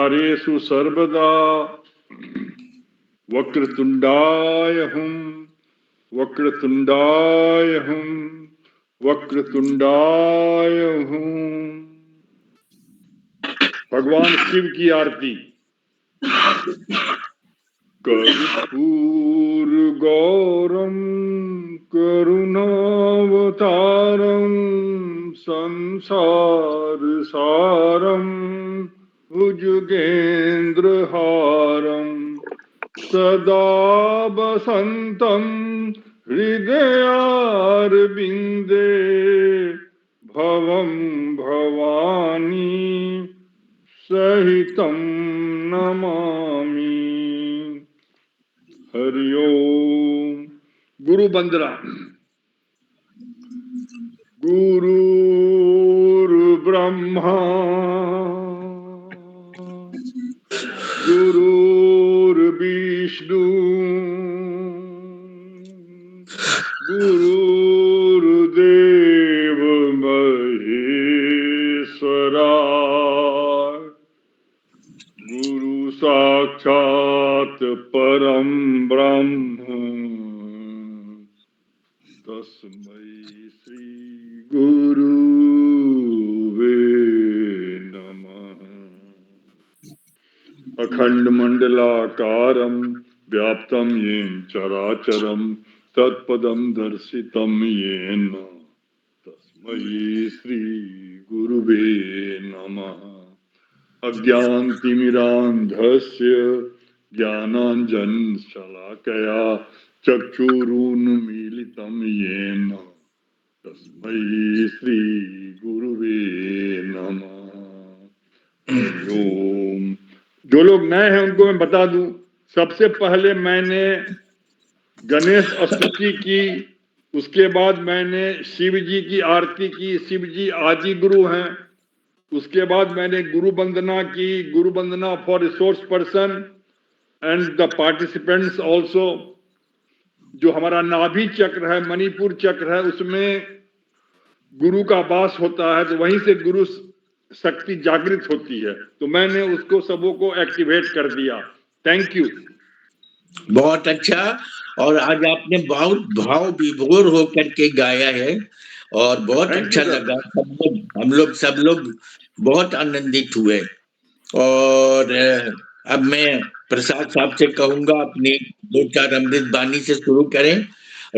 कार्येषु सर्वदा वक्रतुंडाय हुम वक्रतुंडाय हुम वक्रतुंडाय हुम। भगवान शिव की आरती। कर्पूर गौरम करुणावतारम संसार सारम भुजगेन्द्रहारम सदा वसंतं हृदयारविंदे भवं भवानी सहितं नमामि। हरि ओम। गुरु वंदना। गुरुर्ब्रह्मा गुरुर्विष्णु गुरुर्देव महेश्वरा गुरु साक्षात् परम ब्रह्म तस्मै श्री गुरुवे नमः। अखंड मंडलाकारं व्याप्तं येन चराचरं तत्पदं दर्शितं येन तस्मै श्री गुरुवे नमः। अज्ञानतिमिरान्धस्य ज्ञानाञ्जनशलाकया चक्षुरुन्मीलितं येन तस्मै श्री गुरुवे नमः। ओम। जो लोग नए हैं उनको मैं बता दूं, सबसे पहले मैंने गणेश स्तुति की, उसके बाद मैंने शिव जी की आरती की। शिव जी आदि गुरु हैं। उसके बाद मैंने गुरु वंदना की, गुरु वंदना for resource person and the participants also. जो हमारा नाभि चक्र है, मणिपुर चक्र है, उसमें गुरु का वास होता है, तो वहीं से गुरु शक्ति जागृत होती है। तो मैंने उसको सबों को एक्टिवेट कर दिया। Thank you. बहुत अच्छा। और आज आपने बहुत भाव विभोर होकर के गाया है और बहुत अच्छा लगा। सब लोग बहुत आनंदित हुए। और अब मैं प्रसाद साहब से कहूंगा अपनी 2-4 अमृत बानी से शुरू करें।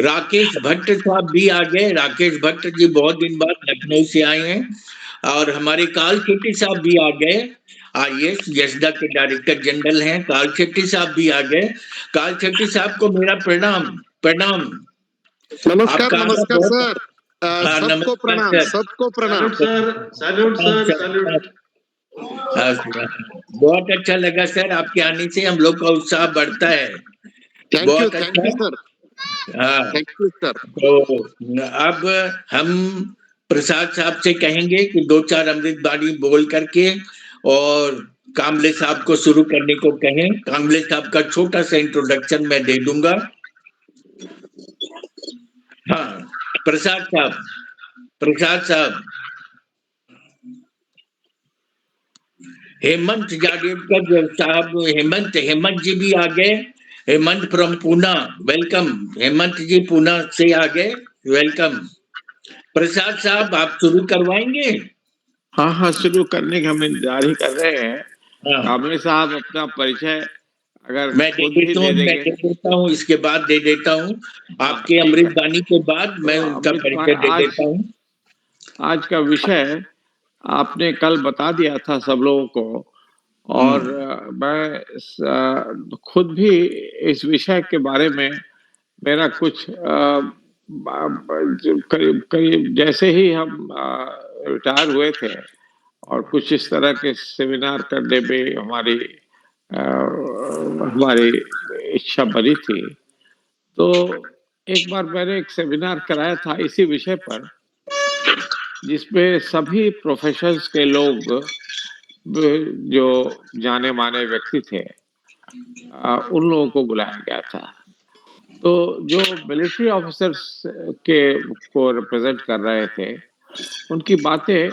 राकेश भट्ट साहब भी आ गए। राकेश भट्ट जी बहुत दिन बाद लखनऊ से आए हैं। और हमारे काल शेट्टी साहब भी आ गए। आईएएस यशदा के डायरेक्टर जनरल हैं। काल शेट्टी साहब भी आ गए। काल शेट्टी साहब को मेरा प्रणाम। प्रणाम। नमस्कार नमस्कार सर। सबको प्रणाम, सबको प्रणाम सर। Salute sir, salute. बहुत अच्छा लगा सर, आपके आने से हम लोग का उत्साह बढ़ता है। बहुत अच्छा सर। हाँ, थैंक यू सर। तो अब हम प्रसाद साहब से कहेंगे कि 2-4 अमृत बाणी बोल करके और कामले साहब को शुरू करने को कहें। कामले साहब का छोटा सा इंट्रोडक्शन मैं दे दूंगा। हाँ, प्रसाद साहब। हेमंत जाडेजकर साहब, हेमंत जी भी आ गए। Hemant from Poona, welcome. हेमंत जी पूना से आ गए, वेलकम। प्रसाद साहब आप शुरू करवाएंगे? हाँ, शुरू करने का हम इंतजार ही कर रहे हैं। कामले साहब अपना परिचय अगर मैं दे देता हूँ, इसके बाद दे देता हूँ। आपके अमृत बानी के बाद मैं उनका परिचय दे देता हूँ। आज का विषय आपने कल बता दिया था सब लोगों को, और मैं खुद भी इस विषय के बारे में मेरा कुछ करीब जैसे ही हम रिटायर हुए थे और कुछ इस तरह के सेमिनार करने में हमारी इच्छा बनी थी, तो एक बार मैंने एक सेमिनार कराया था इसी विषय पर, जिसमें सभी प्रोफेशंस के लोग जो जाने माने व्यक्ति थे उन लोगों को बुलाया गया था। तो जो मिलिट्री ऑफिसर्स को रिप्रेजेंट कर रहे थे, उनकी बातें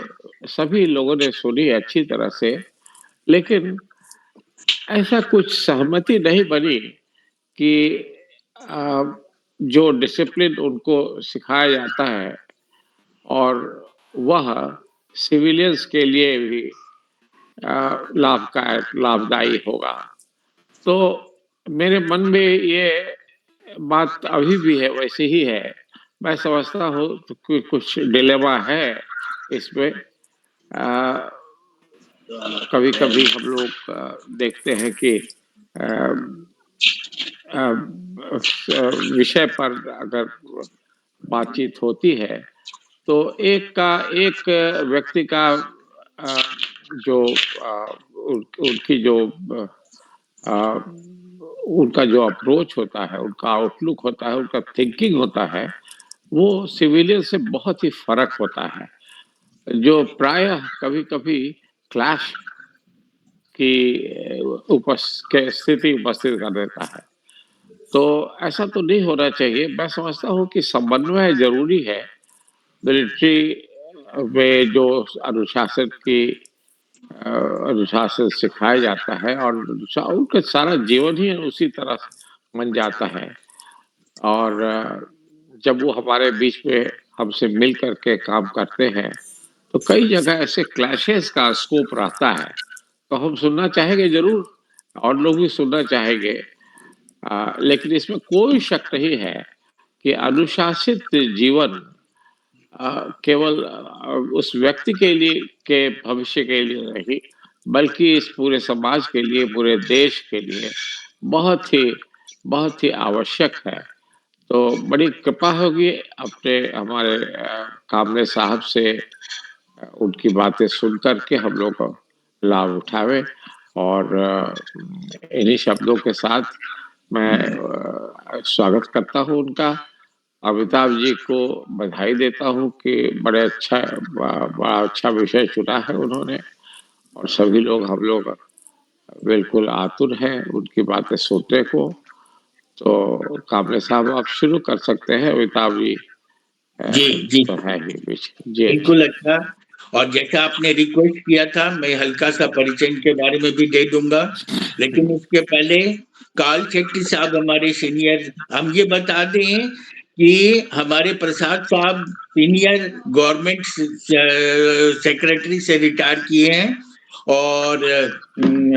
सभी लोगों ने सुनी अच्छी तरह से, लेकिन ऐसा कुछ सहमति नहीं बनी कि जो डिसिप्लिन उनको सिखाया जाता है और वह सिविलियंस के लिए भी लाभदायी होगा। तो मेरे मन में ये बात अभी भी है, वैसे ही है। मैं समझता हूँ तो कुछ डिलेमा है इसमें। कभी-कभी हम लोग देखते हैं कि विषय पर अगर बातचीत होती है तो एक व्यक्ति का जो उनकी जो उनका जो अप्रोच होता है, उनका आउटलुक होता है, उनका थिंकिंग होता है, वो सिविलियन से बहुत ही फर्क होता है, जो प्रायः कभी-कभी क्लैश की स्थिति उपस्थित कर देता है। तो ऐसा तो नहीं होना चाहिए। मैं समझता हूँ कि समन्वय जरूरी है। मिलिट्री में जो अनुशासन सिखाया जाता है और उनका सारा जीवन ही उसी तरह बन जाता है। और जब वो हमारे बीच में हमसे मिल करके काम करते हैं तो कई जगह ऐसे क्लैशेस का स्कोप रहता है, तो हम सुनना चाहेंगे जरूर और लोग भी सुनना चाहेंगे। लेकिन इसमें कोई शक नहीं है कि अनुशासित जीवन केवल उस व्यक्ति के लिए के भविष्य के लिए नहीं, बल्कि इस पूरे समाज के लिए, पूरे देश के लिए बहुत ही आवश्यक है। तो बड़ी कृपा होगी अपने हमारे कामले साहब से उनकी बातें सुन करके हम लोग को लाभ उठावे। और इन्हीं शब्दों के साथ मैं स्वागत करता हूँ उनका। अमिताभ जी को बधाई देता हूँ कि बड़ा अच्छा विषय चुना है उन्होंने और सभी लोग हम लोग बिल्कुल आतुर हैं उनकी बातें सुनने को। तो कामले साहब आप शुरू कर सकते हैं। अमिताभ जी जी तो है ही जी। बिल्कुल अच्छा। और जैसा आपने रिक्वेस्ट किया था, मैं हल्का सा परिचय इनके बारे में भी दे दूंगा, लेकिन उसके पहले काल शेट्टी साहब हमारे सीनियर, हम ये बता दें कि हमारे प्रसाद साहब सीनियर गवर्नमेंट सेक्रेटरी से रिटायर किए हैं और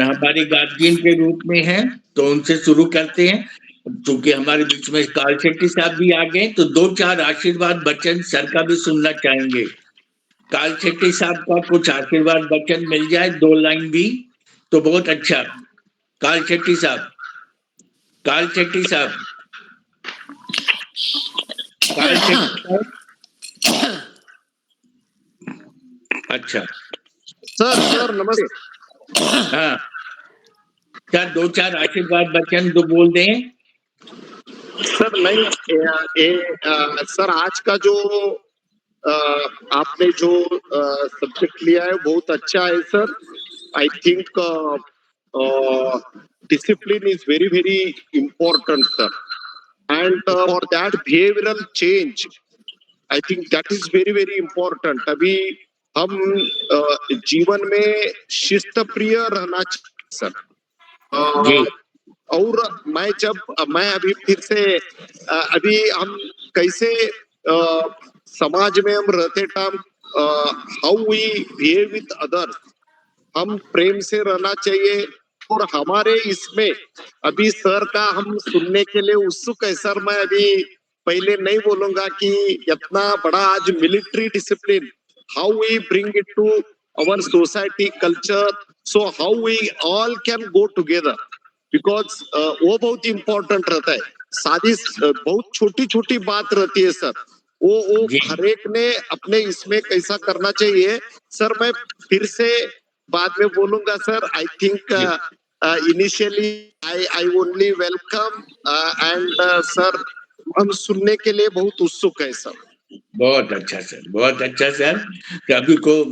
हमारे गार्जियन के रूप में हैं, तो उनसे शुरू करते हैं। क्योंकि हमारे बीच में काल शेट्टी साहब भी आ गए, तो 2-4 आशीर्वाद वचन सर का भी सुनना चाहेंगे। काल शेट्टी साहब का कुछ आशीर्वाद वचन मिल जाए, 2 लाइन भी, तो बहुत अच्छा। काल शेट्टी साहब, काल शेट्टी साहब, काल शेट्टी साहब। अच्छा सर नमस्ते। हाँ सर, 2-4 आशीर्वाद वचन तो बोल दें। सर नहीं सर आज का जो आपने जो सब्जेक्ट लिया है बहुत अच्छा है sir. I think discipline is very important sir, and for that behavioral change I think that is very important। अभी हम जीवन में शिस्त प्रिय रहना चाहिए सर। और मैं अभी फिर से अभी हम कैसे समाज में हम रहते time how we behave with others, हम प्रेम से रहना चाहिए। और हमारे इसमें अभी सर का हम सुनने के लिए उत्सुक है सर। मैं अभी पहले नहीं बोलूंगा कि इतना बड़ा आज military discipline, how we bring it to our society culture, so how we all can go together, because वो बहुत इंपॉर्टेंट रहता है। सारी बहुत छोटी छोटी बात रहती है सर, वो हर एक ने अपने इसमें कैसा करना चाहिए सर। मैं फिर से बाद में बोलूंगा sir. I think initially I only welcome and sir हम सुनने के लिए बहुत उत्सुक है सर। बहुत अच्छा सर, बहुत अच्छा सर। सभी को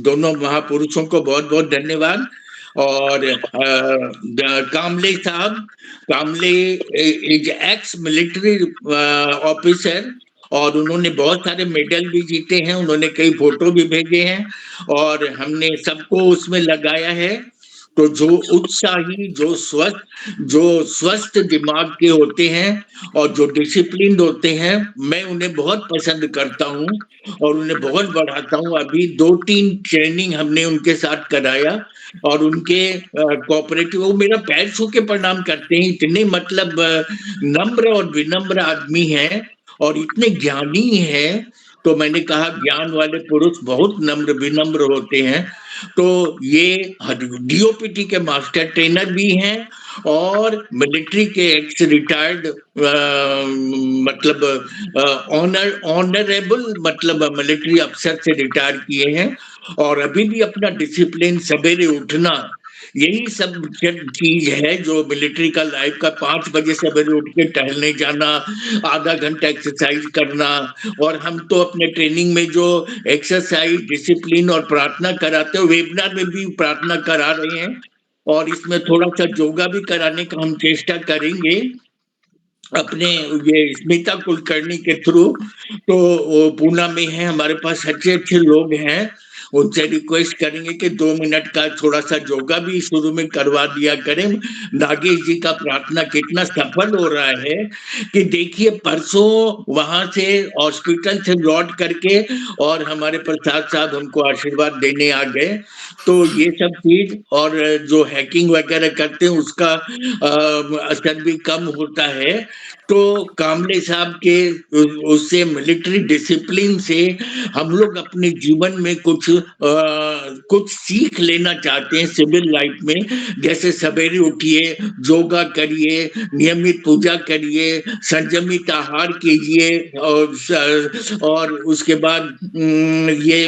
दोनों महापुरुषों को बहुत बहुत धन्यवाद। और कामले साहब, कामले इज एक्स मिलिट्री ऑफिसर और उन्होंने बहुत सारे मेडल भी जीते हैं, उन्होंने कई फोटो भी भेजे हैं और हमने सबको उसमें लगाया है। तो जो उत्साही, जो स्वस्थ दिमाग के होते हैं और जो डिसिप्लिन होते हैं, मैं उन्हें बहुत पसंद करता हूँ और उन्हें बहुत बढ़ाता हूँ। अभी 2-3 ट्रेनिंग हमने उनके साथ कराया और उनके कोऑपरेटिव, वो मेरा पैर छू के प्रणाम करते हैं। इतने मतलब नम्र और विनम्र आदमी हैं और इतने ज्ञानी हैं। तो मैंने कहा ज्ञान वाले पुरुष बहुत नम्र विनम्र होते हैं। तो ये डीओपीटी के मास्टर ट्रेनर भी हैं और मिलिट्री के एक्स रिटायर्ड मतलब ऑनरेबल मतलब मिलिट्री अफसर से रिटायर किए हैं और अभी भी अपना डिसिप्लिन, सवेरे उठना, यही सब चीज है जो मिलिट्री का लाइफ का। 5 बजे सवेरे उठ के टहलने जाना, आधा घंटा एक्सरसाइज करना, और हम तो अपने ट्रेनिंग में जो एक्सरसाइज, डिसिप्लिन और प्रार्थना कराते हैं, वेबिनार में भी प्रार्थना करा रहे हैं और इसमें थोड़ा सा योगा भी कराने का हम चेष्टा करेंगे अपने ये स्मिता कुलकर्णी के थ्रू। तो वो पूना में है, हमारे पास अच्छे अच्छे लोग हैं, उनसे रिक्वेस्ट करेंगे कि 2 मिनट का थोड़ा सा योगा भी शुरू में करवा दिया करें। नागेश जी का प्रार्थना कितना सफल हो रहा है कि देखिए, परसों वहां से हॉस्पिटल से लौट करके और हमारे प्रसाद साहब हमको आशीर्वाद देने आ गए। तो ये सब चीज, और जो हैकिंग वगैरह करते हैं उसका असर भी कम होता है। तो कामले साहब के उससे, मिलिट्री डिसिप्लिन से हम लोग अपने जीवन में कुछ सीख लेना चाहते हैं सिविल लाइफ में। जैसे सवेरे उठिए, योगा करिए, नियमित पूजा करिए, संयमित आहार कीजिए और उसके बाद ये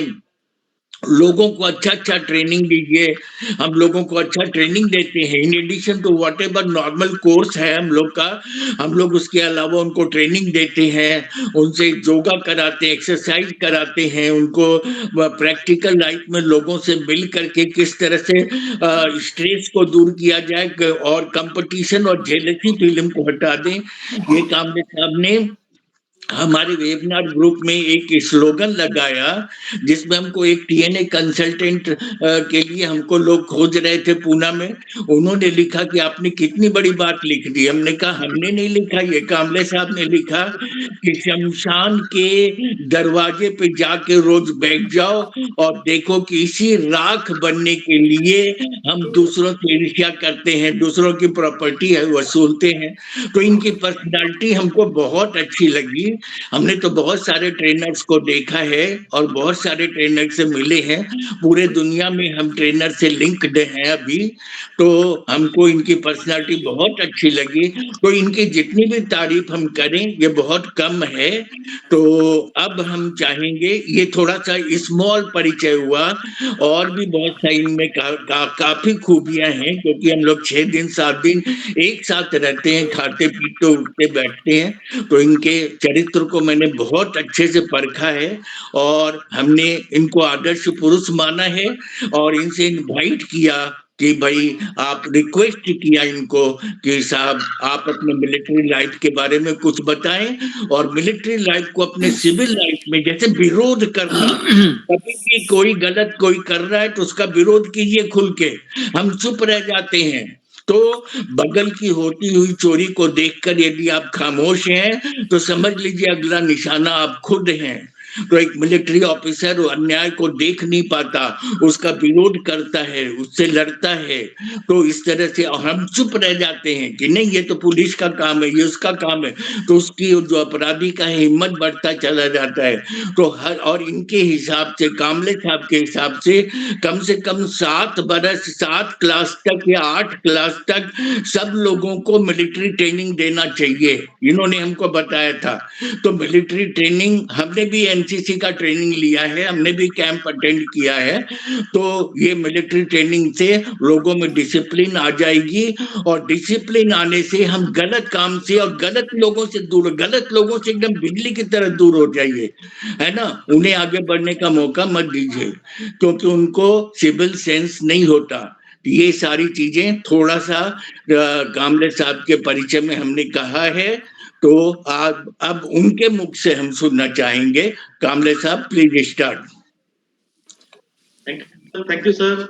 लोगों को अच्छा ट्रेनिंग दीजिए। हम लोगों को अच्छा ट्रेनिंग देते हैं in addition to whatever normal course है हम लोग का। हम लोग उसके अलावा उनको ट्रेनिंग देते हैं, उनसे योगा कराते हैं, एक्सरसाइज कराते हैं, उनको प्रैक्टिकल लाइफ में लोगों से मिल करके किस तरह से स्ट्रेस को दूर किया जाए और कंपटीशन और जेलसी फीलिंग को हटा दें। ये काम साहब ने हमारे वेबिनार ग्रुप में एक स्लोगन लगाया, जिसमें हमको एक टीएनए कंसल्टेंट के लिए हमको लोग खोज रहे थे पूना में। उन्होंने लिखा कि आपने कितनी बड़ी बात लिख दी। हमने कहा हमने नहीं लिखा, ये कामले साहब ने लिखा कि शमशान के दरवाजे पे जाके रोज बैठ जाओ और देखो कि इसी राख बनने के लिए हम दूसरों से ईर्ष्या करते हैं, दूसरों की प्रॉपर्टी है वसूलते हैं। तो इनकी पर्सनालिटी हमको बहुत अच्छी लगी। हमने तो बहुत सारे ट्रेनर्स को देखा है और बहुत सारे ट्रेनर से मिले हैं, पूरे दुनिया में हम ट्रेनर से लिंक्ड हैं अभी। तो हमको इनकी पर्सनालिटी बहुत अच्छी लगी। तो इनकी जितनी भी तारीफ हम करें ये बहुत कम है। तो अब हम चाहेंगे, ये थोड़ा सा स्मॉल परिचय हुआ, और भी बहुत सारी इनमें काफी खूबियां हैं, क्योंकि हम लोग 6 दिन 7 दिन एक साथ रहते हैं, खाते पीते उठते बैठते हैं। तो इनके चरित्र को मैंने बहुत अच्छे से परखा है और हमने इनको आदर्श पुरुष माना है और इनसे इनवाइट किया कि भाई, आप रिक्वेस्ट किया इनको कि साहब आप अपने मिलिट्री लाइफ के बारे में कुछ बताएं और मिलिट्री लाइफ को अपने सिविल लाइफ में जैसे विरोध करना। कभी भी कोई गलत कोई कर रहा है तो उसका विरोध कीजिए खुल के। हम चुप रह जाते हैं। तो बगल की होती हुई चोरी को देखकर यदि आप खामोश हैं तो समझ लीजिए अगला निशाना आप खुद हैं। तो एक मिलिट्री ऑफिसर अन्याय को देख नहीं पाता, उसका विरोध करता है, उससे लड़ता है। तो इस तरह से हम चुप रह जाते हैं कि नहीं ये तो पुलिस का काम है, ये उसका काम है। तो उसकी जो अपराधी का हिम्मत बढ़ता चला जाता है। तो हर, और इनके हिसाब से, कामले साहब के हिसाब से कम 7 बरस 7 क्लास तक या 8 क्लास तक सब लोगों को मिलिट्री ट्रेनिंग देना चाहिए, इन्होंने हमको बताया था। तो मिलिट्री ट्रेनिंग, हमने भी एनसीसी का ट्रेनिंग लिया है, हमने भी कैंप अटेंड किया है। तो ये मिलिट्री ट्रेनिंग से लोगों में डिसिप्लिन आ जाएगी और डिसिप्लिन आने से हम गलत काम से और गलत लोगों से एकदम बिजली की तरह दूर हो जाइए, है ना। उन्हें आगे बढ़ने का मौका मत दीजिए क्योंकि उनको सिविल सेंस नहीं होता। ये सारी चीजें थोड़ा सा कामले साहब के परिचय में हमने कहा है। तो अब उनके मुख से हम सुनना चाहेंगे। कामले साहब, please start. Thank you, sir.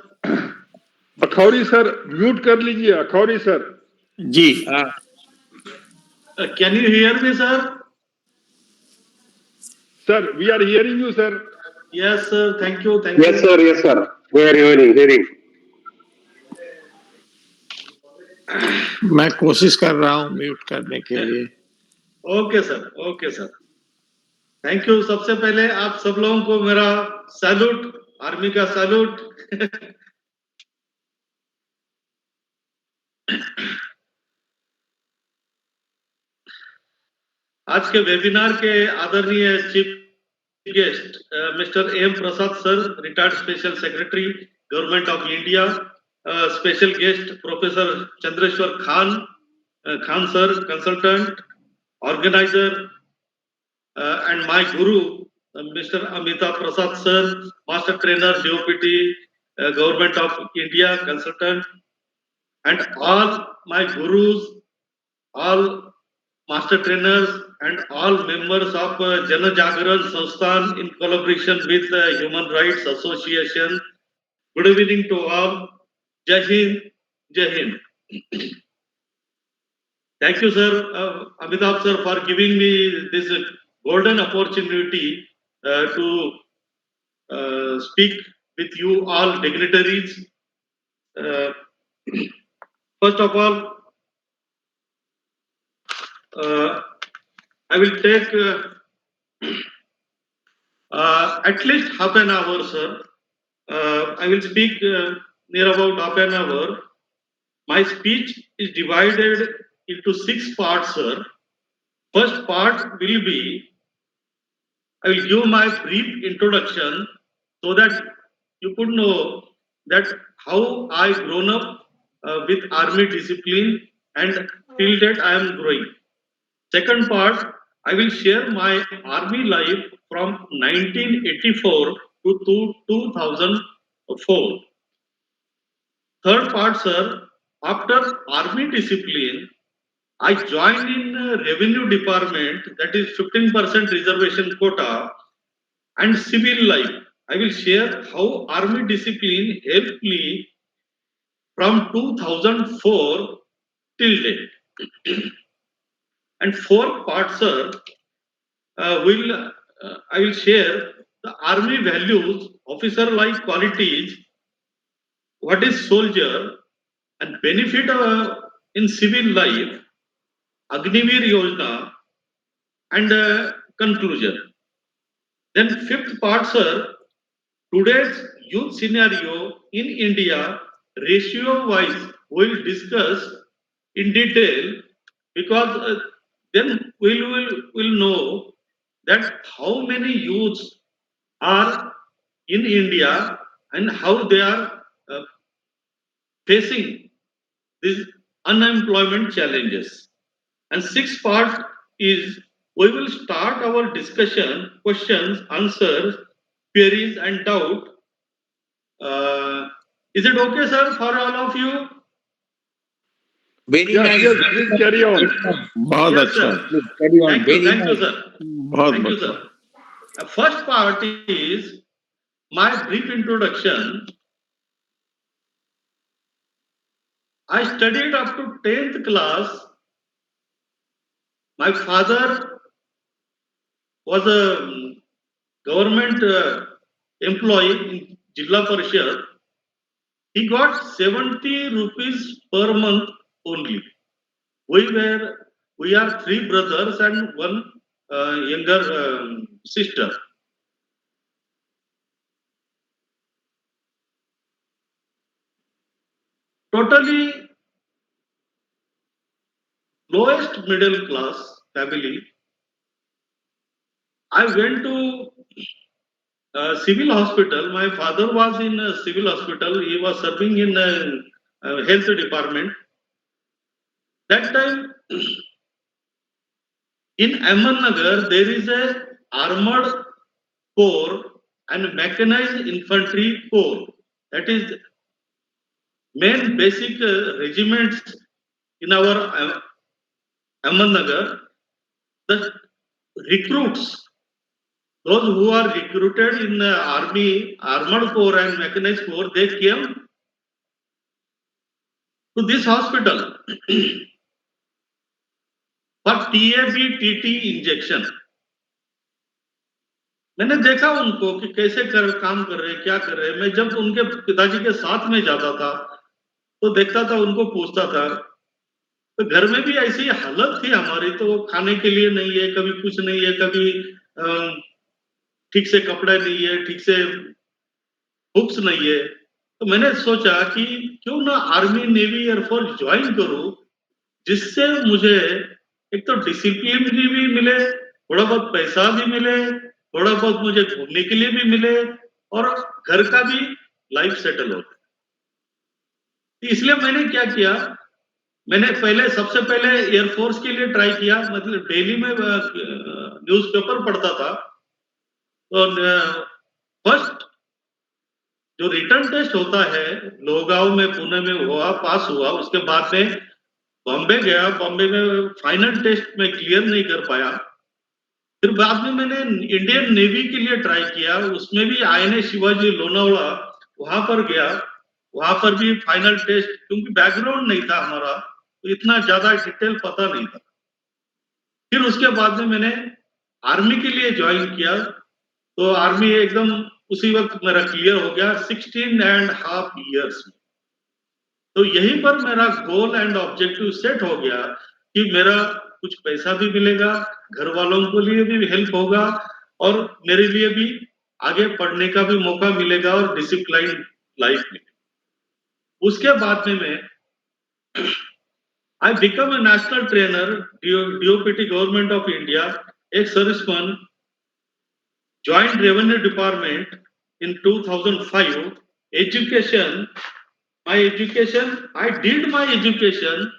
Akhouri sir mute कर लीजिए, अखौरी सर। जी Can you hear me, sir? Sir we are hearing you sir. Yes, sir. Thank you. Thank Yes, you. sir. Yes, sir. We are hearing. मैं कोशिश कर रहा हूँ mute करने के लिए। Okay sir, okay sir, thank you. सबसे पहले आप सब लोगों को मेरा सैल्यूट, आर्मी का सैल्यूट। आज के वेबिनार के आदरणीय chief guest mister M Prasad sir, retired special secretary government of India, special guest professor Chandreshwar Khan sir, consultant organizer, and my guru, Mr. Amitabh Prasad sir, master trainer, DOPT, Government of India consultant, and all my gurus, all master trainers, and all members of Jana Jagaran Sansthan in collaboration with Human Rights Association. Good evening to all. Jai Hind, Jai Hind. Thank you, sir, Amitabh sir, for giving me this golden opportunity to speak with you all dignitaries. First of all, I will take at least half an hour, sir. I will speak near about half an hour. My speech is divided into 6 parts, sir. First part will be, I will give my brief introduction so that you could know that how I grown up with army discipline and till that I am growing. Second part, I will share my army life from 1984 to 2004. Third part, sir, after army discipline, I joined in revenue department, that is 15% reservation quota, and civil life. I will share how army discipline helped me from 2004 till date. And fourth part, sir, I will share the army values, officer-like qualities, what is soldier, and benefit in civil life, Agnivir Yojana, and conclusion. Then fifth part, sir, today's youth scenario in India, ratio-wise, we'll discuss in detail because then we'll know that how many youths are in India and how they are facing these unemployment challenges. And sixth part is we will start our discussion, questions, answers, queries, and doubt. Is it okay, sir, for all of you? Very Yes, nice. yes, please carry on. बहुत Yes, अच्छा। sir. Please carry on. Thank you, Very thank you, nice. sir. बहुत Thank you, बढ़िया। sir. The first part is my brief introduction. I studied up to 10th class. My father was a government employee in Jilla Parishad. He got 70 rupees per month only. We are 3 brothers and 1 younger sister. Totally lowest middle class family. I went to civil hospital. My father was in a civil hospital. He was serving in health department. That time in Ahmednagar there is a armored corps and mechanized infantry corps. That is main basic regiments in our Ahmednagar. The recruits, those who are recruited in the army, armored corps and mechanized corps, they came to this hospital for TAB-TT injection. मैंने देखा उनको कि कैसे काम कर रहे हैं, क्या कर रहे हैं। मैं जब उनके पिताजी के साथ में जाता था तो देखता था, उनको पूछता था। तो घर में भी ऐसी हालत थी हमारी, तो खाने के लिए नहीं है, कभी कुछ नहीं है, कभी ठीक से कपड़े नहीं है, ठीक से बुक्स नहीं है। तो मैंने सोचा कि क्यों ना आर्मी, नेवी, एयरफोर्स ज्वाइन करूं, जिससे मुझे एक तो डिसिप्लिन भी मिले, थोड़ा बहुत पैसा भी मिले, थोड़ा बहुत मुझे घूमने के लिए भी मिले और घर का भी लाइफ सेटल हो। इसलिए मैंने क्या किया, मैंने सबसे पहले एयरफोर्स के लिए ट्राई किया। मतलब डेली में न्यूज़पेपर पढ़ता था। तो फर्स्ट जो रिटर्न टेस्ट होता है लोहगांव में, पुणे में हुआ, पास हुआ। उसके बाद में बॉम्बे गया, बॉम्बे में फाइनल टेस्ट में क्लियर नहीं कर पाया। फिर बाद में मैंने इंडियन नेवी के लिए ट्राई किया, उसमें भी INA शिवाजी लोनावला, वहां पर गया, वहां पर भी फाइनल टेस्ट, क्योंकि बैकग्राउंड नहीं था हमारा तो इतना ज्यादा डिटेल पता नहीं था। फिर उसके बाद में मैंने आर्मी के लिए ज्वाइन किया, तो आर्मी एकदम उसी वक्त मेरा क्लियर हो गया 16.5 years में। तो यहीं पर मेरा गोल एंड ऑब्जेक्टिव सेट हो गया कि मेरा कुछ पैसा भी मिलेगा, घर वालों को लिए भी हेल्प होगा और मेरे लिए भी आगे पढ़ने का भी मौका मिलेगा और डिसिप्लिन लाइफ में। उसके बाद में मैं I become a national trainer, DOPT Government of India, ex-serviceman, joined Revenue Department in 2005. Education, I did my education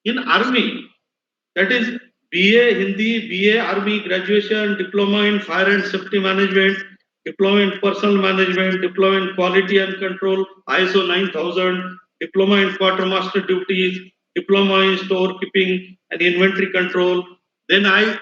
in Army. That is BA Hindi, BA Army graduation, diploma in Fire and Safety Management, diploma in Personal Management, diploma in Quality and Control, ISO 9000, diploma in Quartermaster Duties, diploma in Storekeeping and Inventory Control. Then I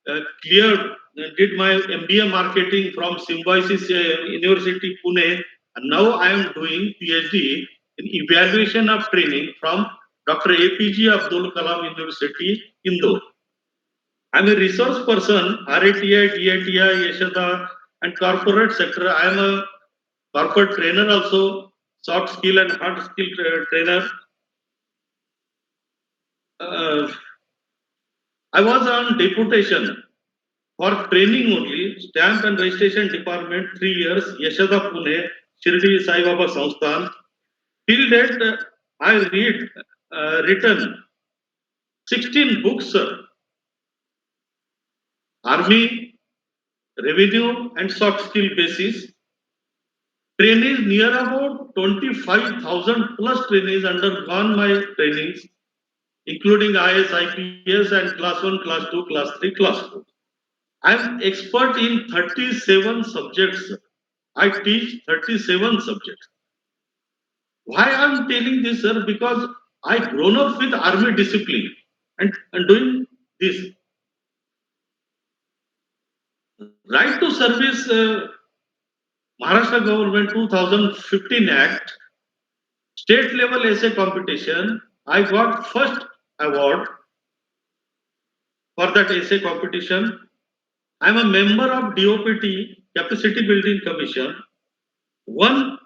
did my MBA Marketing from Symbiosis University, Pune, and now I am doing PhD in Evaluation of Training from Dr. APJ Abdul Kalam University, Indore. I am a resource person, RATI, DITI, Yeshada, and corporate sector. I am a corporate trainer also, soft skill and hard skill trainer. I was on deputation for training only, Stamp and Registration Department, 3 years, Yeshada, Pune, Shirdi Sai Baba Sansthan. Till date, I written 16 books, sir. Army, revenue and soft skill basis. Trainees, near about 25,000 plus trainees undergone my trainings, including IS, IPS and class 1, class 2, class 3, class 4. I am expert in 37 subjects. I teach 37 subjects. Why I am telling this, sir? Because I grown up with army discipline and doing this. Right to Service, Maharashtra Government 2015 Act, state level essay competition. I got first award for that essay competition. I am a member of DOPT Capacity Building Commission. Won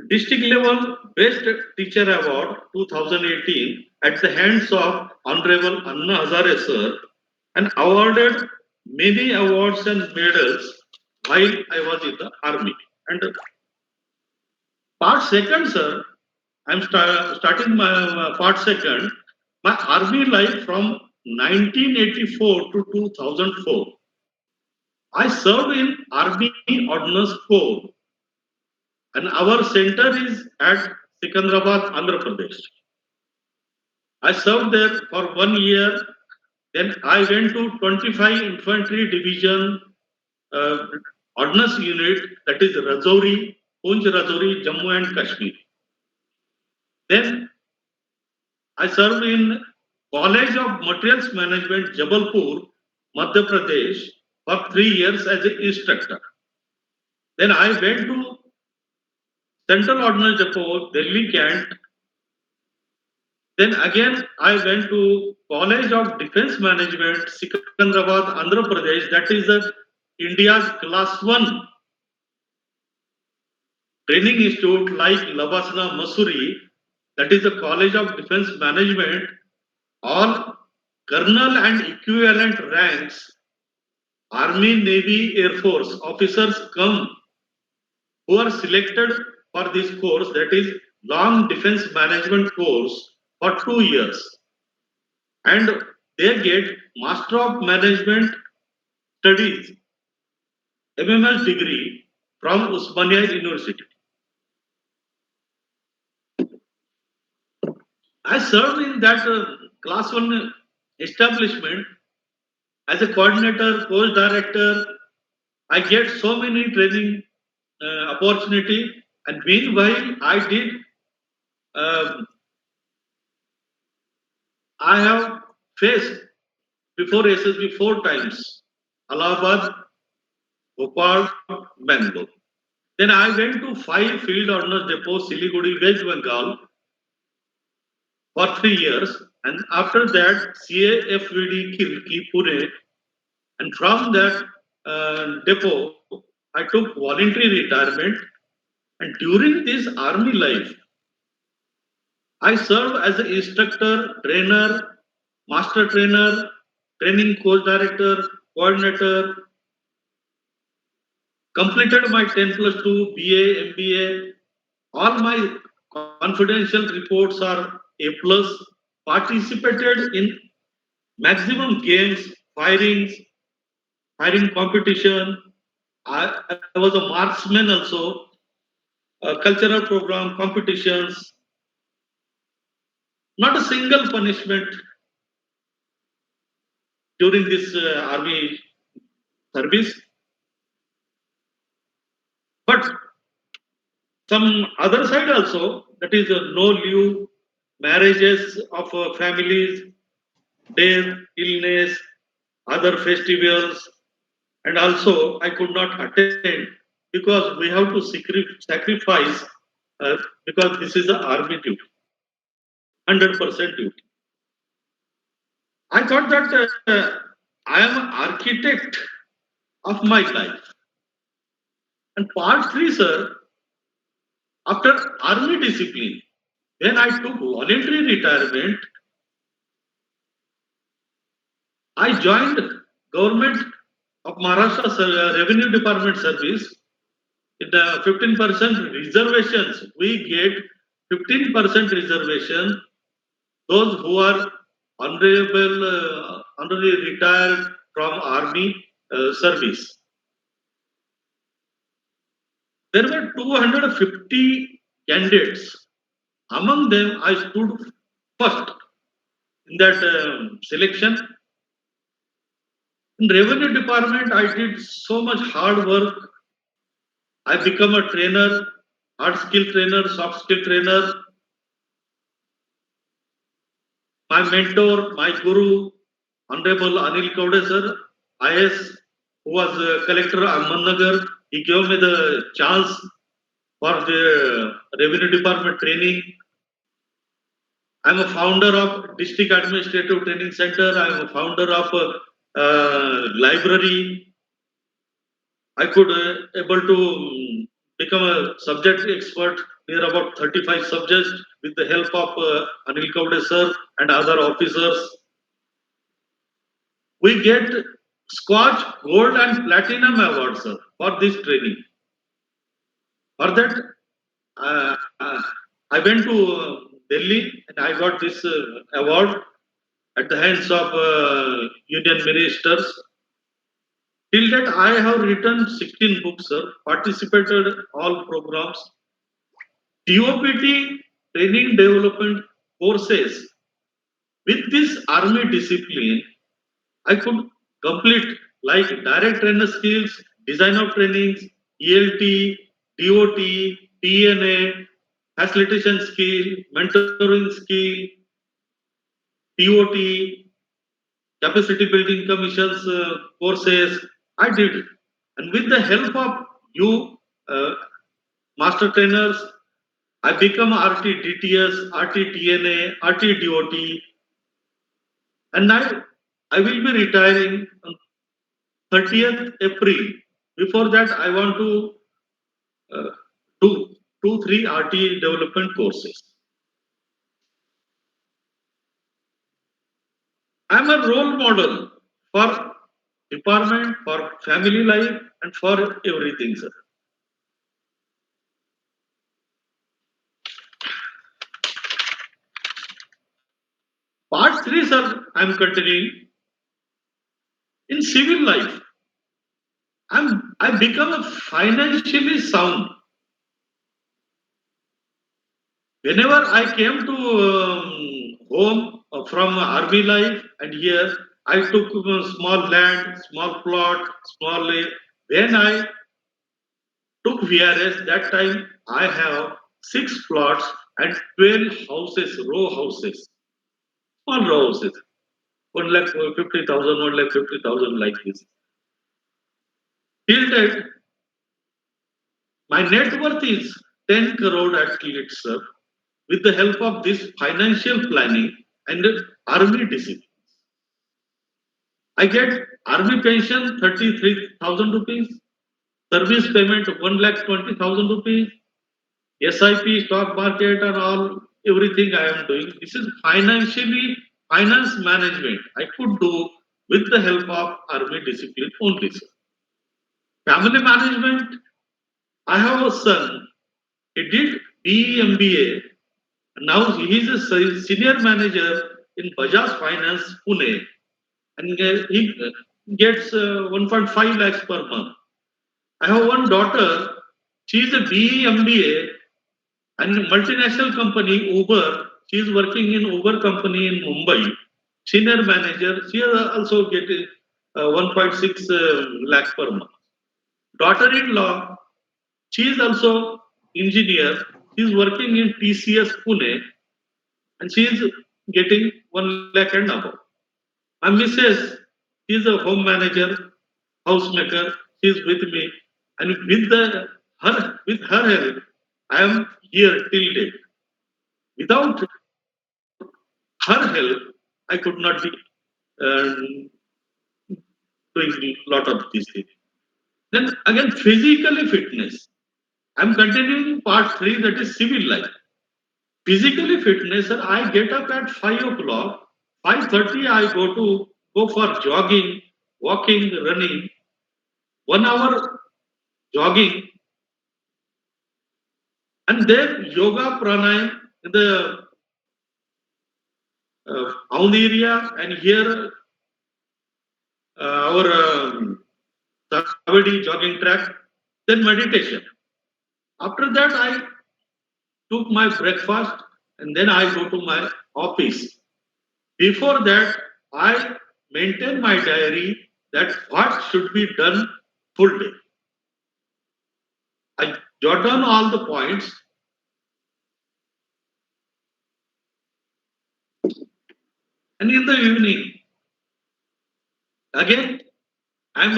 district level Best Teacher Award 2018 at the hands of Honorable Anna Hazare sir, and awarded many awards and medals while I was in the army. And part second, sir, I'm starting my part second, my army life from 1984 to 2004. I served in Army Ordnance Corps, and our center is at Secunderabad, Andhra Pradesh. I served there for 1 year. Then I went to 25 Infantry Division Ordnance Unit, that is Rajouri, Poonch Rajouri, Jammu and Kashmir. Then I served in College of Materials Management, Jabalpur, Madhya Pradesh for 3 years as an instructor. Then I went to Central Ordnance Depot, Delhi Cant, Then again, I went to College of Defense Management, Secunderabad, Andhra Pradesh. That is India's class 1 training institute like Labasana, Masuri. That is the College of Defense Management. All colonel and equivalent ranks, Army, Navy, Air Force officers come who are selected for this course, that is long defense management course for 2 years, and they get Master of Management Studies MMS degree from Osmania University. I served in that class 1 establishment as a coordinator, course director. I get so many training opportunity, and meanwhile I did. I have faced before SSB 4 times, Allahabad, Bhopal, Bangalore. Then I went to 5 field ordnance depots, Siliguri, West Bengal for 3 years, and after that CAFVD Kilki, Pune, and from that depot I took voluntary retirement, and during this army life I served as an instructor, trainer, master trainer, training course director, coordinator, completed my 10 plus 2 BA, MBA. All my confidential reports are A plus. Participated in maximum games, firing competition. I was a marksman also. Cultural program, competitions. Not a single punishment during this army service. But some other side also, that is no leave, marriages of families, death, illness, other festivals, and also I could not attend because we have to sacrifice because this is the army duty, 100% duty. I thought that I am an architect of my life. And part 3, sir, after army discipline, when I took voluntary retirement, I joined government of Maharashtra Revenue Department service. In the 15% reservations, we get 15% reservation. Those who are honorably retired from army service. There were 250 candidates. Among them, I stood first in that selection. In revenue department, I did so much hard work. I become a trainer, hard skill trainer, soft skill trainer. My mentor, my guru, Honorable Anil Kaude sir, IS, who was collector Ahmednagar, he gave me the chance for the revenue department training. I'm a founder of District Administrative Training Center. I'm a founder of library. I could able to become a subject expert near about 35 subjects with the help of Anil Kaude sir and other officers. We get Scotch Gold and Platinum Awards, sir, for this training. For that, I went to Delhi and I got this award at the hands of union ministers. Till that, I have written 16 books, sir, participated all programs. DOPT training development courses. With this army discipline, I could complete like direct trainer skills, design of trainings, ELT, DOT, TNA, facilitation skill, mentoring skill, TOT, capacity building commissions courses. I did it. And with the help of you, master trainers, I become RT DTS, RT TNA, RT DOT, and I will be retiring on 30th April. Before that, I want to do 2-3 RT development courses. I am a role model for department, for family life, and for everything, sir. Part 3, sir, I am continuing. In civil life, I become a financially sound. Whenever I came to home from army life and here, I took small land, small plot, small. When I took VRS, that time I have 6 plots and 12 houses, row houses, small row houses. 1,50,000, 1,50,000 like this. Till that, my net worth is 10 crore at least, sir, with the help of this financial planning and army discipline. I get army pension 33,000 rupees, service payment 1,20,000 rupees, SIP, stock market, and all everything I am doing. This is finance management I could do with the help of army discipline only, sir. Family management, I have a son. He did BE MBA. Now he is a senior manager in Bajaj Finance, Pune, and he gets 1.5 lakhs per month. I have one daughter. She is a BE MBA and multinational company Uber. She is working in Uber company in Mumbai. Senior manager. She is also getting 1.6 lakh per month. Daughter-in-law. She is also engineer. She is working in TCS Pune, and she is getting 1 lakh and above. My missus, she is a home manager, housemaker. She is with me, and with her help, I am here till date. Without her help, I could not be doing a lot of these things. Then again, physically fitness. I'm continuing part 3, that is civil life. Physically fitness, sir, I get up at 5 o'clock. 5:30, I go for jogging, walking, running. 1 hour jogging, and then yoga pranayam in the Aund area, and here our Savadi jogging track. Then meditation. After that, I took my breakfast, and then I go to my office. Before that, I maintain my diary that what should be done full day. I jot down all the points. And in the evening, again, I'm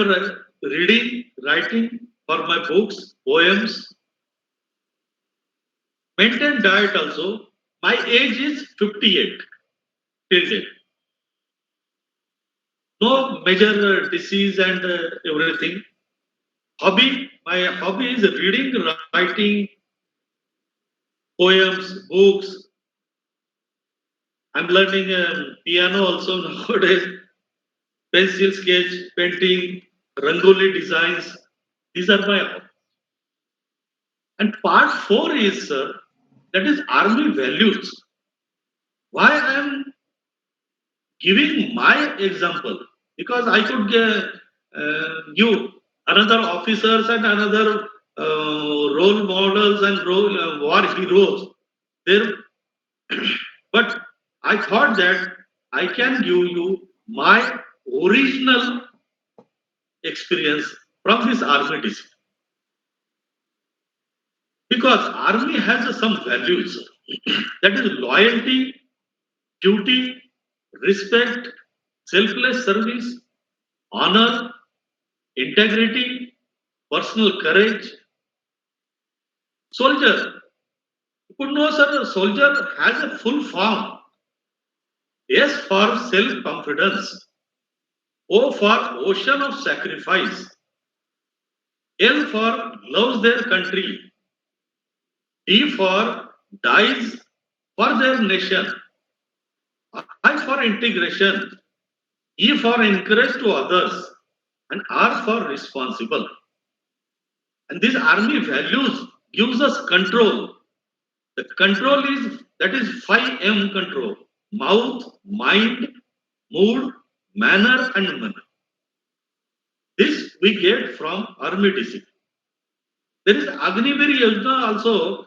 reading, writing for my books, poems. Maintain diet also. My age is 58 till date. No major disease and everything. My hobby is reading, writing, poems, books. I'm learning piano also nowadays. Pencil sketch, painting, rangoli designs. These are my hobbies. And part 4 is, that is army values. Why I am giving my example? Because I could give another officers and another role models and war heroes. There, but I thought that I can give you my original experience from this army discipline. Because army has some values, that is loyalty, duty, respect, selfless service, honor, integrity, personal courage. Soldier, Could know, sir, a soldier has a full form. S for self-confidence. O for ocean of sacrifice. L for loves their country. D for dies for their nation. I for integration. E for encourage to others. And R for responsible. And these army values gives us control. The control is that is 5M control: mouth, mind, mood, manner, and money. This we get from army discipline. There is Agnivir Yojana also,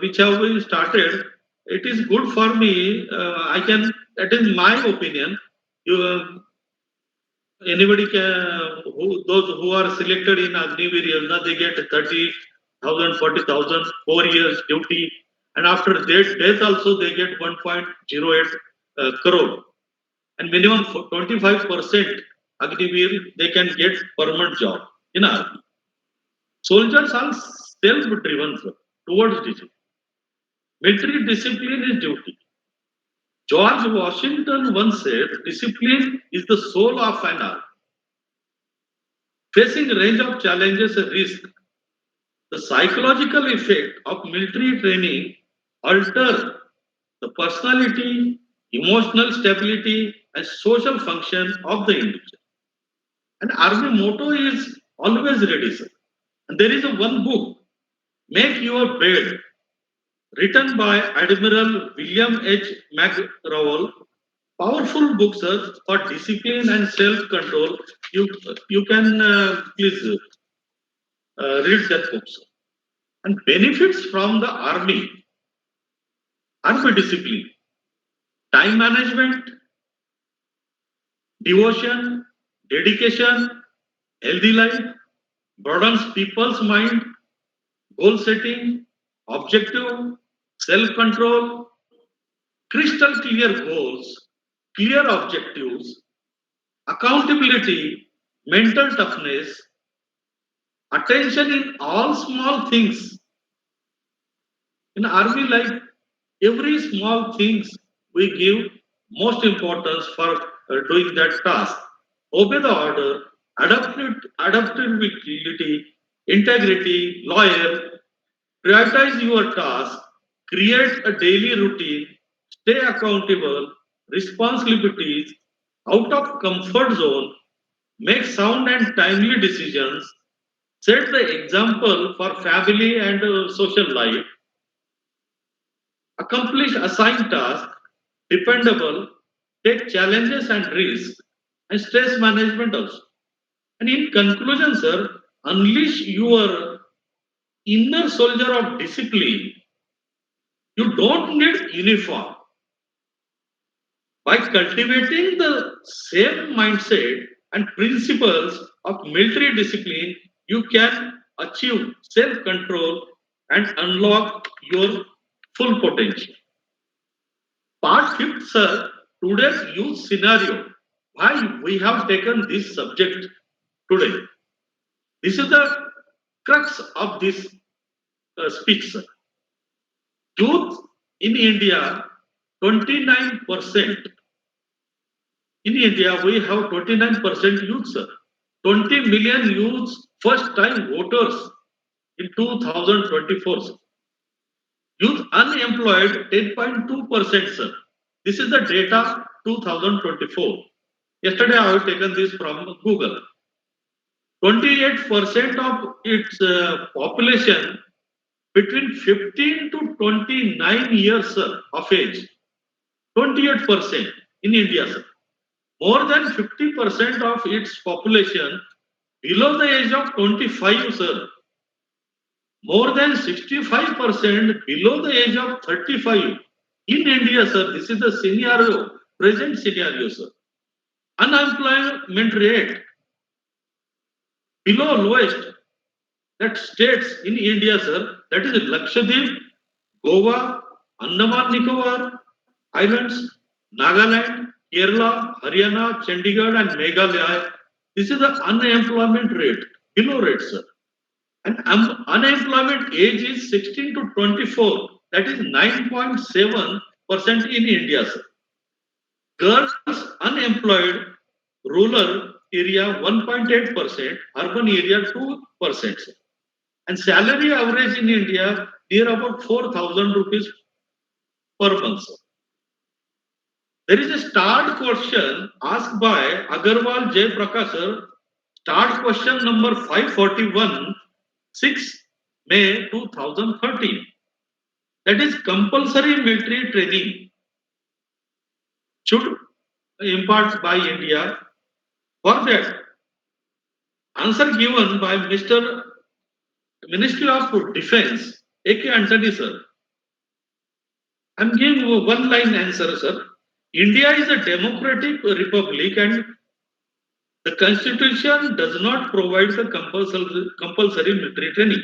which have been started. It is good for me. I can. That is my opinion. You, anybody can. Those who are selected in Agnivir Yojana, they get 30,000, 40,000, 4 years duty, and after their death also they get 1.08 crore, and minimum 25% Agnivir they can get permanent job in army. Soldiers are self-driven, sir, towards discipline. Military discipline is duty. George Washington once said, discipline is the soul of an army. Facing a range of challenges and risks, the psychological effect of military training alter the personality, emotional stability, and social function of the individual. And army motto is always ready, sir. And there is a one book, Make Your Bed, written by Admiral William H. McRowell. Powerful book, sir, for discipline and self-control. You can please read that book, sir. And benefits from the army discipline, time management, devotion, dedication, healthy life, broadens people's mind, goal setting, objective, self-control, crystal clear goals, clear objectives, accountability, mental toughness, attention in all small things. In army life, every small things we give most importance for doing that task. Obey the order, adaptability, integrity, loyal, prioritize your task, create a daily routine, stay accountable, responsibilities, out of comfort zone, make sound and timely decisions, set the example for family and social life, accomplish assigned tasks, dependable, take challenges and risks, and stress management also. And in conclusion, sir, unleash your inner soldier of discipline. You don't need uniform. By cultivating the same mindset and principles of military discipline, you can achieve self-control and unlock your full potential. Part fifth, sir, today's youth scenario. Why we have taken this subject today? This is the crux of this speech, sir. Youth in India, 29%. In India, we have 29% youth, sir. 20 million youths, first time voters in 2024. Sir. Youth unemployed, 10.2%, sir. This is the data 2024. Yesterday, I have taken this from Google. 28% of its population between 15 to 29 years, sir, of age. 28% in India, sir. More than 50% of its population below the age of 25, sir. More than 65% below the age of 35 in India, sir. This is the scenario, present scenario, sir. Unemployment rate below lowest that states in India, sir, that is Lakshadweep, Goa, Andaman Nicobar Islands, Nagaland, Kerala, Haryana, Chandigarh, and Meghalaya. This is the unemployment rate, below rate, sir. And unemployment age is 16 to 24. that is 9.7% in India, sir. Girls unemployed, rural area 1.8%, urban area 2%. Sir. And salary average in India near about 4,000 rupees per month. Sir. There is a start question asked by Agarwal Jay Prakash, sir. Start question number 541, 6 May 2013. That is compulsory military training should impart by India. For that, answer given by Mr. Ministry of Defense, A.K. Antony, sir. I'm giving one line answer, sir. India is a democratic republic and the constitution does not provide the compulsory military training.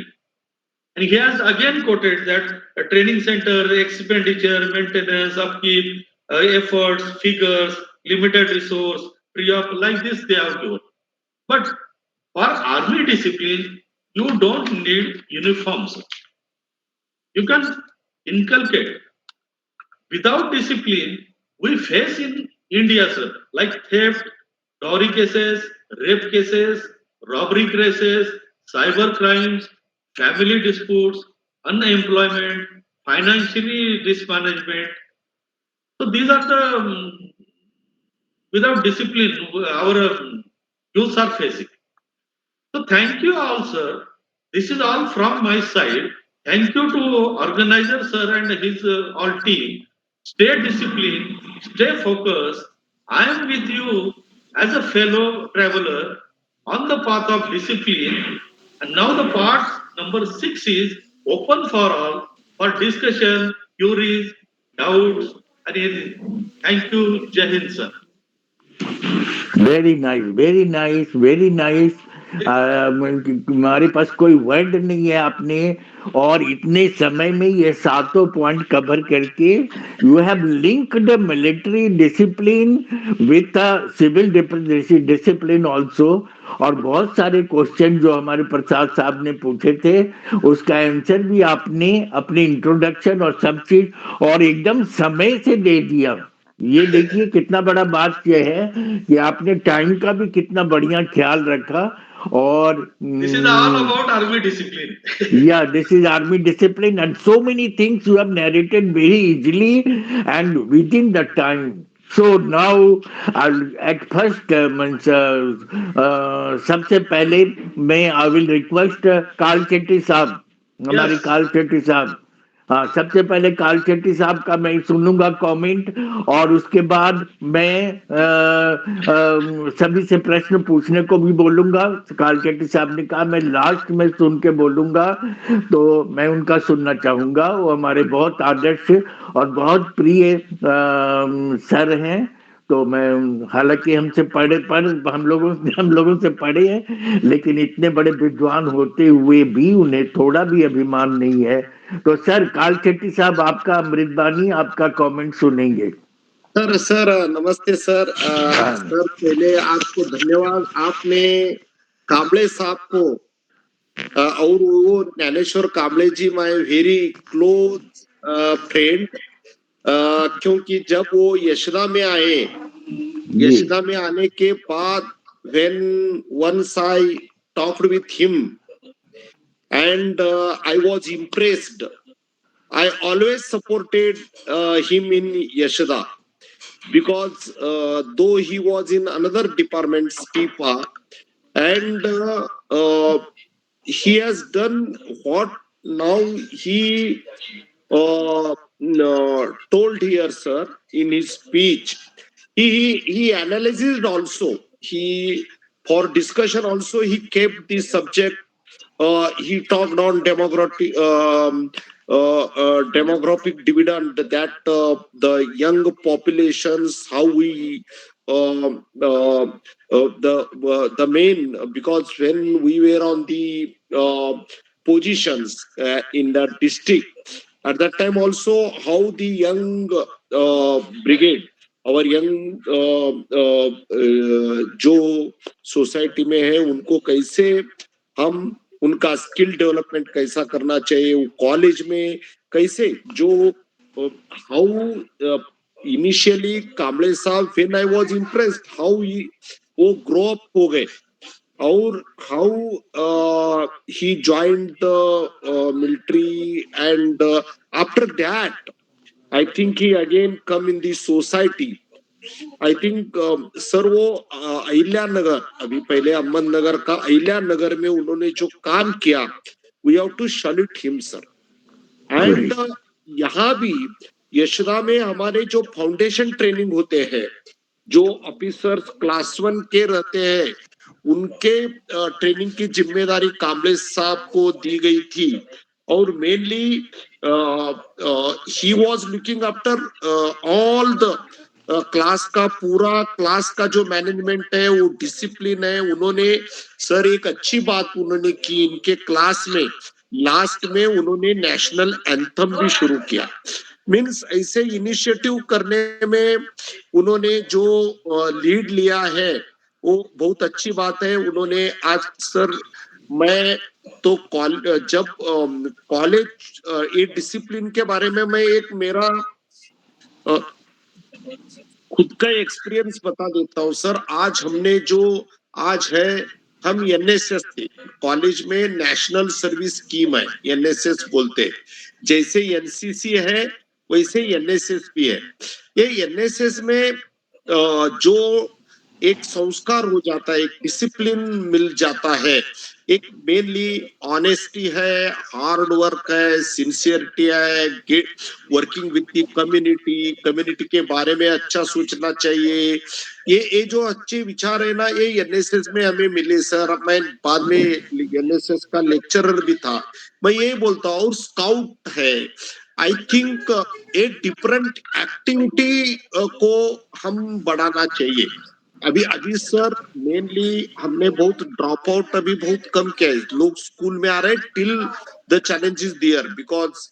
And he has again quoted that a training center, expenditure, maintenance, upkeep, efforts, figures, limited resource, free of like this they have given. But for army discipline, you don't need uniforms. You can inculcate. Without discipline, we face in India, sir, like theft, dowry cases, rape cases, robbery cases, cyber crimes, family disputes, unemployment, financially mismanagement. So these are the without discipline our youths are facing. So thank you all, sir. This is all from my side. Thank you to organizer, sir, and his all team. Stay disciplined, stay focused. I am with you as a fellow traveler on the path of discipline. And now the part number 6 is open for all for discussion, queries, doubts, and anything. Thank you, Jai Hind, sir. Very nice, very nice, very nice. हमारे पास कोई word नहीं है। आपने और इतने समय में ये सातों पॉइंट कवर करके you have linked military discipline with civil discipline also. और बहुत सारे क्वेश्चन जो हमारे प्रसाद साहब ने पूछे थे उसका आंसर भी आपने अपनी इंट्रोडक्शन और सब चीज और एकदम समय से दे दिया। ये देखिए कितना बड़ा बात यह है कि आपने टाइम का भी कितना बढ़िया ख्याल रखा। और This is all about army discipline. yeah, this is army discipline and so many things you have narrated very easily and within the time. So now at first सबसे पहले मैं I will request काल चेट्टी साहब, हमारे काल चेट्टी साहब। हाँ, सबसे पहले काल चेट्टी साहब का मैं सुनूंगा कमेंट और उसके बाद मैं सभी से प्रश्न पूछने को भी बोलूंगा। काल चेट्टी साहब ने कहा मैं लास्ट में सुन के बोलूंगा, तो मैं उनका सुनना चाहूंगा। वो हमारे बहुत आदर्श और बहुत प्रिय सर हैं। तो मैं हालांकि हमसे पढ़े हम लोगों से पढ़े हैं, लेकिन इतने बड़े विद्वान होते हुए भी उन्हें थोड़ा भी अभिमान नहीं है। तो सर काल चेट्टी साहब आपका अमृतबानी, आपका कमेंट सुनेंगे। सर नमस्ते सर। सर पहले आपको धन्यवाद, आपने कांबळे साहब को और वो ज्ञानेश्वर कांबळे जी माय वेरी क्लोज फ्रेंड, क्योंकि जब वो यशदा में आए, यशदा में आने के बाद when once I talked with him and I was impressed. I always supported him in Yashada because though he was in another department, STIPA, and he has done what now he told here, sir, in his speech. He analyzed also. He for discussion also he kept this subject. He talked on demographic dividend, that the young populations, how we the main, because when we were on the positions in the district at that time also, how the young brigade, our young जो society में है उनको कैसे हम उनका skill development कैसा करना चाहिए, वो कॉलेज में कैसे जो हाउ इनिशियली कांबळे साहब when I was impressed how वो ग्रो अप हो गए और how he joined the military and after that I think he again come in the society. I think sir वो अहिल्यानगर अभी पहले अहमदनगर का अहिल्यानगर में उन्होंने जो काम किया we have to salute him sir. And यहाँ भी यशदा में हमारे जो फाउंडेशन ट्रेनिंग होते हैं जो ऑफिसर्स क्लास 1 के रहते हैं उनके ट्रेनिंग की जिम्मेदारी कांबळे साहब को दी गई थी और mainly he was looking after all the class का पूरा क्लास का जो मैनेजमेंट है वो डिसिप्लिन है उन्होंने सर एक अच्छी बात उन्होंने की इनके क्लास में लास्ट में उन्होंने नेशनल एंथम भी शुरू किया मीन्स ऐसे इनिशिएटिव करने में उन्होंने जो लीड लिया है वो बहुत अच्छी बात है उन्होंने आज सर मैं तो जब कॉलेज ये डिसिप्लिन के बारे में मैं एक मेरा खुद का एक्सपीरियंस बता देता हूँ सर आज हमने जो आज है हम एनएसएस थे कॉलेज में नेशनल सर्विस स्कीम है एनएसएस बोलते हैं जैसे एनसीसी है वैसे एनएसएस भी है ये एनएसएस में जो एक संस्कार हो जाता है एक डिसिप्लिन मिल जाता है एक मेनली ऑनेस्टी है हार्ड वर्क है सिंसियरिटी है वर्किंग विद द कम्युनिटी के बारे में अच्छा सोचना चाहिए ये जो अच्छे विचार है ना ये एनएसएस में हमें मिले सर मैं बाद में एनएसएस का लेक्चरर भी था मैं यही बोलता हूँ और स्काउट है आई थिंक एक डिफरेंट एक्टिविटी को हम बढ़ाना चाहिए अभी सर मेनली हमने बहुत ड्रॉप आउट अभी बहुत कम किया है लोग स्कूल में आ रहे हैं till the challenge is there because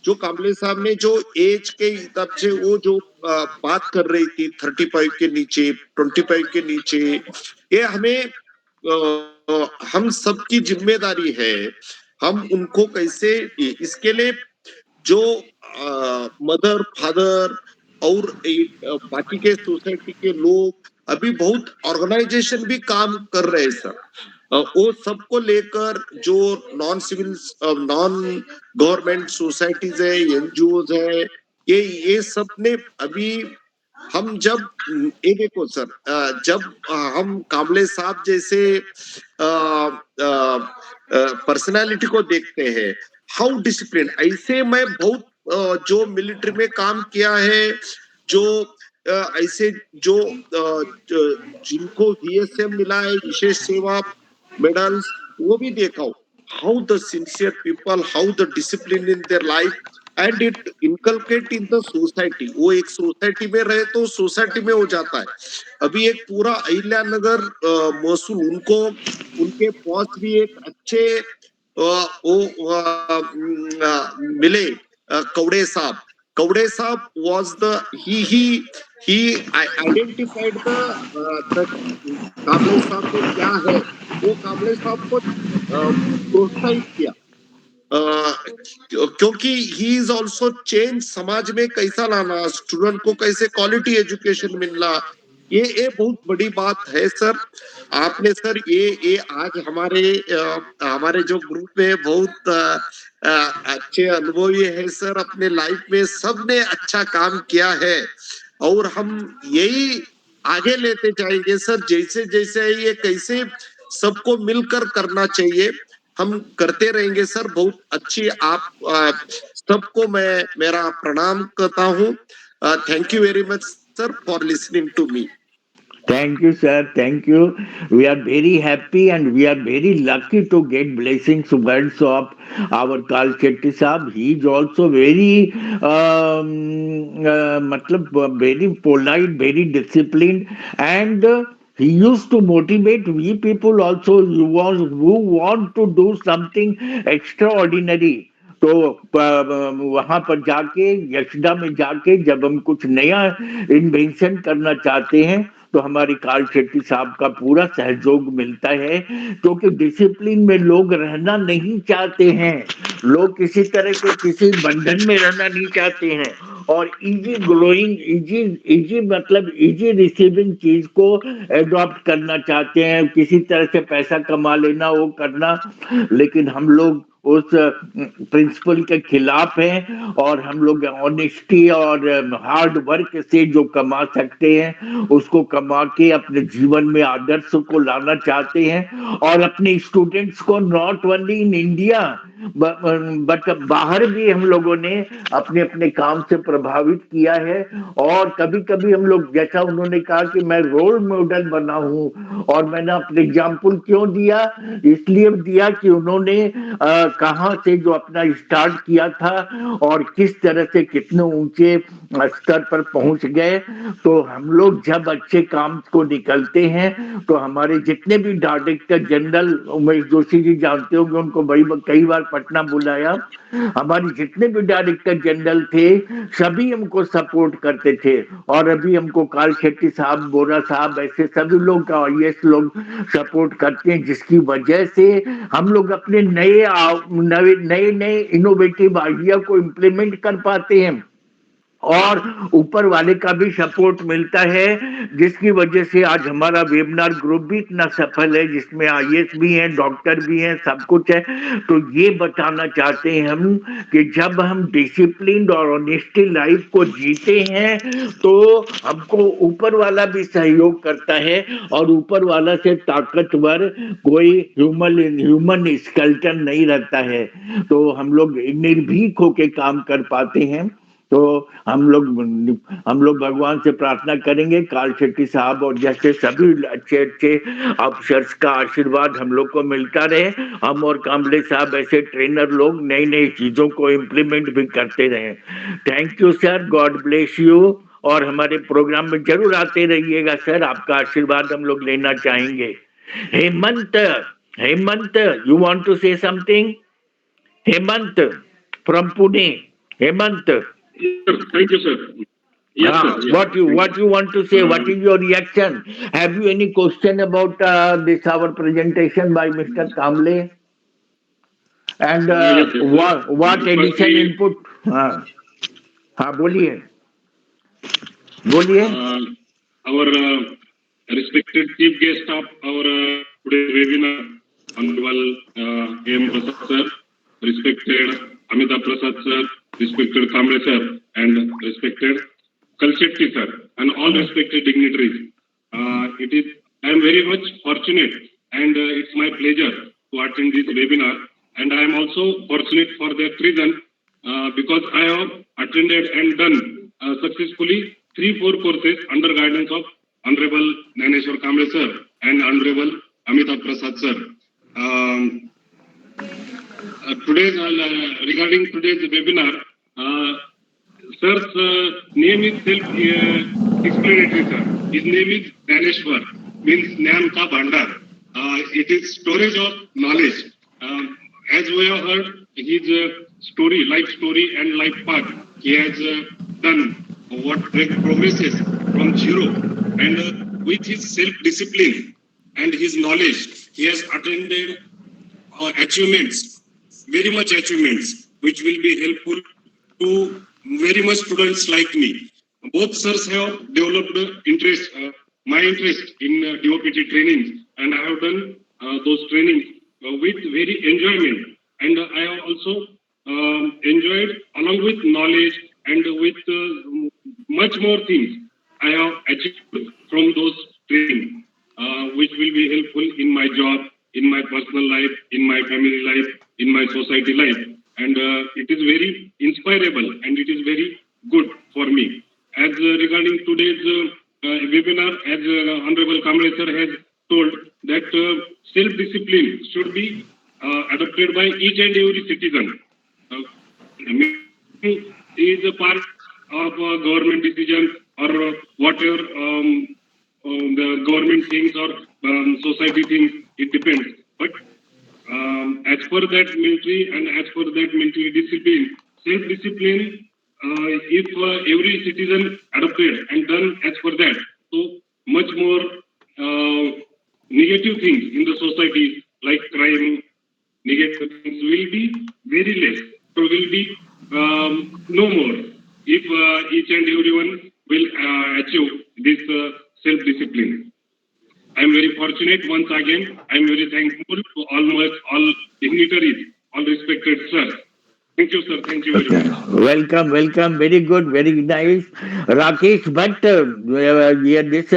जो कांबळे साहब ने जो एज के हिसाब से वो जो बात कर रही थी 35 के नीचे 25 के नीचे ये हमें हम सबकी जिम्मेदारी है हम उनको कैसे इसके लिए जो मदर फादर और बाकी के सोसाइटी के लोग अभी बहुत ऑर्गेनाइजेशन भी काम कर रहे हैं सर वो सबको लेकर जो non civil non government societies है एनजीओज है ये सब ने अभी हम जब ये देखो सर जब हम कांबळे साहब जैसे पर्सनालिटी को देखते हैं हाउ डिसिप्लिन ऐसे मैं बहुत जो मिलिट्री में काम किया है जो ऐसे जो जिनको वीएसएम मिला है विशेष सेवा मेडल्स वो भी देखा हूँ how the sincere people how the discipline in their life and it inculcate in the society वो एक सोसाइटी में रहे तो सोसाइटी में हो जाता है अभी एक पूरा अहिल्यानगर महसूल उनको उनके बॉस भी एक अच्छे मिले कवड़े साहब was the he identified the Kamble साहब को क्या है वो कांबळे साहब को प्रोत्साहित किया क्योंकि ही इज ऑल्सो चेंज समाज में कैसा लाना स्टूडेंट को कैसे क्वालिटी एजुकेशन मिलना ये बहुत बड़ी बात है सर आपने सर ये आज हमारे जो ग्रुप में बहुत अच्छे अनुभवी है सर अपने लाइफ में सबने अच्छा काम किया है और हम यही आगे लेते जाएंगे सर जैसे जैसे ये कैसे सबको मिलकर करना चाहिए हम करते रहेंगे सर बहुत अच्छी आप सबको मैं मेरा प्रणाम करता हूँ thank you very much sir for listening to me. Thank you, sir. Thank you. We are very happy and we are very lucky to get blessings words of our Karl Shetty Sahab. He is also very, very polite, very disciplined, and he used to motivate we people also who want to do something extraordinary. तो वहां पर जाके यशदा में जाके जब हम कुछ नया इन्वेंशन करना चाहते हैं तो हमारी काल शेट्टी साहब का पूरा सहयोग मिलता है, क्योंकि डिसिप्लिन में लोग रहना नहीं चाहते हैं, लोग किसी तरह के किसी बंधन में रहना नहीं चाहते हैं, और इजी ग्रोइंग, इजी मतलब इजी रिसीविंग चीज को एडॉप्ट करना चाहते हैं, किसी तरह से पैसा कमा लेना, वो करना। लेकिन हम लोग उस प्रिंसिपल के खिलाफ हैं, और हम लोग ऑनेस्टी और हार्ड वर्क से जो कमा सकते हैं उसको कमा के अपने जीवन में आदर्श को लाना चाहते हैं, और अपने स्टूडेंट्स को not only in India but बाहर भी हम लोगों ने अपने अपने काम से प्रभावित किया है। और कभी कभी हम लोग, जैसा उन्होंने कहा कि मैं रोल मॉडल बना हूं, और मैंने अपने एग्जाम्पल क्यों दिया, इसलिए दिया कि उन्होंने कहां से जो अपना स्टार्ट किया था और किस तरह से कितने ऊंचे स्तर पर पहुंच गए। तो हम लोग जब अच्छे काम को निकलते हैं तो हमारे जितने भी डायरेक्टर जनरल, उमेश जोशी जी जानते होंगे उनको, कई बार पटना बुलाया, हमारे जितने भी डायरेक्टर जनरल थे सभी हमको सपोर्ट करते थे, और अभी हमको काल शेट्टी साहब, बोरा साहब, ऐसे सभी लोग का IAS लोग सपोर्ट करते हैं, जिसकी वजह से हम लोग अपने नए नए इनोवेटिव आइडिया को इम्प्लीमेंट कर पाते हैं, और ऊपर वाले का भी सपोर्ट मिलता है, जिसकी वजह से आज हमारा वेबिनार ग्रुप भी इतना सफल है, जिसमें IAS भी हैं, डॉक्टर भी हैं, सब कुछ है। तो ये बताना चाहते हैं हम कि जब हम डिसिप्लिन और ऑनेस्टी लाइफ को जीते हैं तो हमको ऊपर वाला भी सहयोग करता है, और ऊपर वाला से ताकतवर कोई ह्यूमन स्केलेटन नहीं रहता है, तो हम लोग निर्भीक होके काम कर पाते हैं। तो हम लोग भगवान से प्रार्थना करेंगे काल शेट्टी साहब और जैसे सभी अच्छे अच्छे अफसर्स का आशीर्वाद हम लोग को मिलता रहे, हम और कामले साहब ऐसे ट्रेनर लोग नई नई चीजों को इम्प्लीमेंट भी करते रहे। Thank you sir, God bless you, और हमारे प्रोग्राम में जरूर आते रहिएगा सर, आपका आशीर्वाद हम लोग लेना चाहेंगे। Hemant, Hemant, you want to say something? Hemant from Pune, Hemant. Yes, thank you, sir. Yes, sir. Yes. What you want to say? What is your reaction? Have you any question about this our presentation by Mr. Kamble? And Yes, yes. what addition input? हाँ बोलिए, बोलिए। Our respected chief guest of our today's webinar, Honorable A.M. Prasad sir, respected Amitabh Prasad sir, respected Kamble sir, and respected Kalshetty sir, and all respected dignitaries. I am very much fortunate, and it's my pleasure to attend this webinar. And I am also fortunate for that reason, because I have attended and done successfully 3-4 courses under guidance of Honorable Naneshwar Kamble sir and Honorable Amitabh Prasad sir. Regarding today's webinar, sir's name is self-explanatory, sir. His name is Naneshwar, means Jnana Ka Bhandar. It is storage of knowledge. As we have heard his story, life story and life path, he has done what progresses from zero, and with his self-discipline and his knowledge, he has attained achievements, very much achievements, which will be helpful to very much students like me. Both sirs have developed interest, my interest in DOPT training, and I have done those trainings with very enjoyment, and I have also enjoyed along with knowledge and with much more things I have achieved from those training, which will be helpful in my job, in my personal life, in my family life, in my society life, and it is very inspirable and it is very good for me. As regarding today's webinar, as Honorable Kamble sir has told, that self-discipline should be adopted by each and every citizen. Is a part of government decision or whatever the government thinks or society thinks, it depends. But as per that military and as per that military discipline, self-discipline, if every citizen adopted and done as per that, so much more negative things in the society, like crime, negative things will be very less, or will be no more if each and everyone will achieve this self-discipline. I am very fortunate once again. I am very thankful to all dignitaries, all respected sir. Thank you, sir. Thank you very much. Welcome, welcome. Very good, very nice. Rakesh Bhatt, this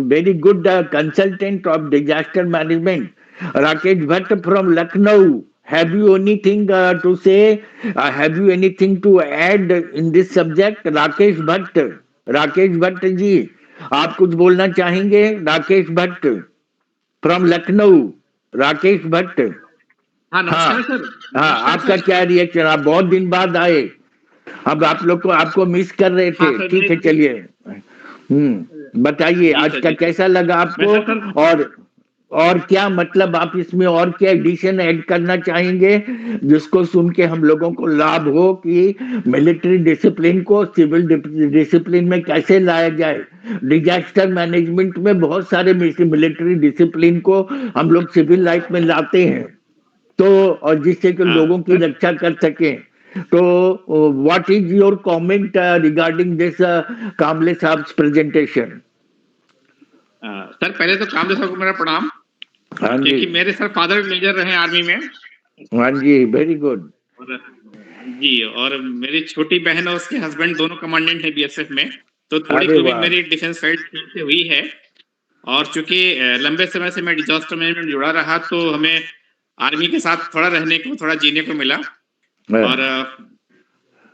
very good consultant of disaster management. Rakesh Bhatt from Lucknow. Have you anything to say? Have you anything to add in this subject? Rakesh Bhatt जी, आप कुछ बोलना चाहेंगे? Rakesh Bhatt from Lucknow. Rakesh Bhatt. हाँ नमस्कार sir. हाँ, आपका क्या reaction? आप बहुत दिन बाद आए, अब आप लोग को आपको मिस कर रहे थे. हाँ, ठीक है, चलिए. बताइए आज का कैसा लगा आपको, और क्या मतलब आप इसमें और क्या एडिशन ऐड करना चाहेंगे जिसको सुन के हम लोगों को लाभ हो कि मिलिट्री डिसिप्लिन को सिविल डिसिप्लिन में कैसे लाया जाए. डिजास्टर मैनेजमेंट में बहुत सारे मिलिट्री डिसिप्लिन को हम लोग सिविल लाइफ में लाते हैं, तो और जिससे कि लोगों की रक्षा कर सकें. तो what is your comment regarding this Kamle साहब प्रेजेंटेशन? सर पहले तो कामले साहब को मेरा प्रणाम. हाँ जी. क्योंकि मेरे सर फादर मेजर रहे आर्मी में. हाँ जी, वेरी गुड. जी, और मेरी छोटी बहन और उसके हस्बैंड दोनों कमांडेंट है बीएसएफ में, तो थोड़ी भी मेरी डिफेंस फील्ड से हुई है. और चूंकि लंबे समय से मैं डिजास्टर मैनेजमेंट जुड़ा रहा, तो हमें आर्मी के साथ थोड़ा रहने को, थोड़ा जीने को मिला. और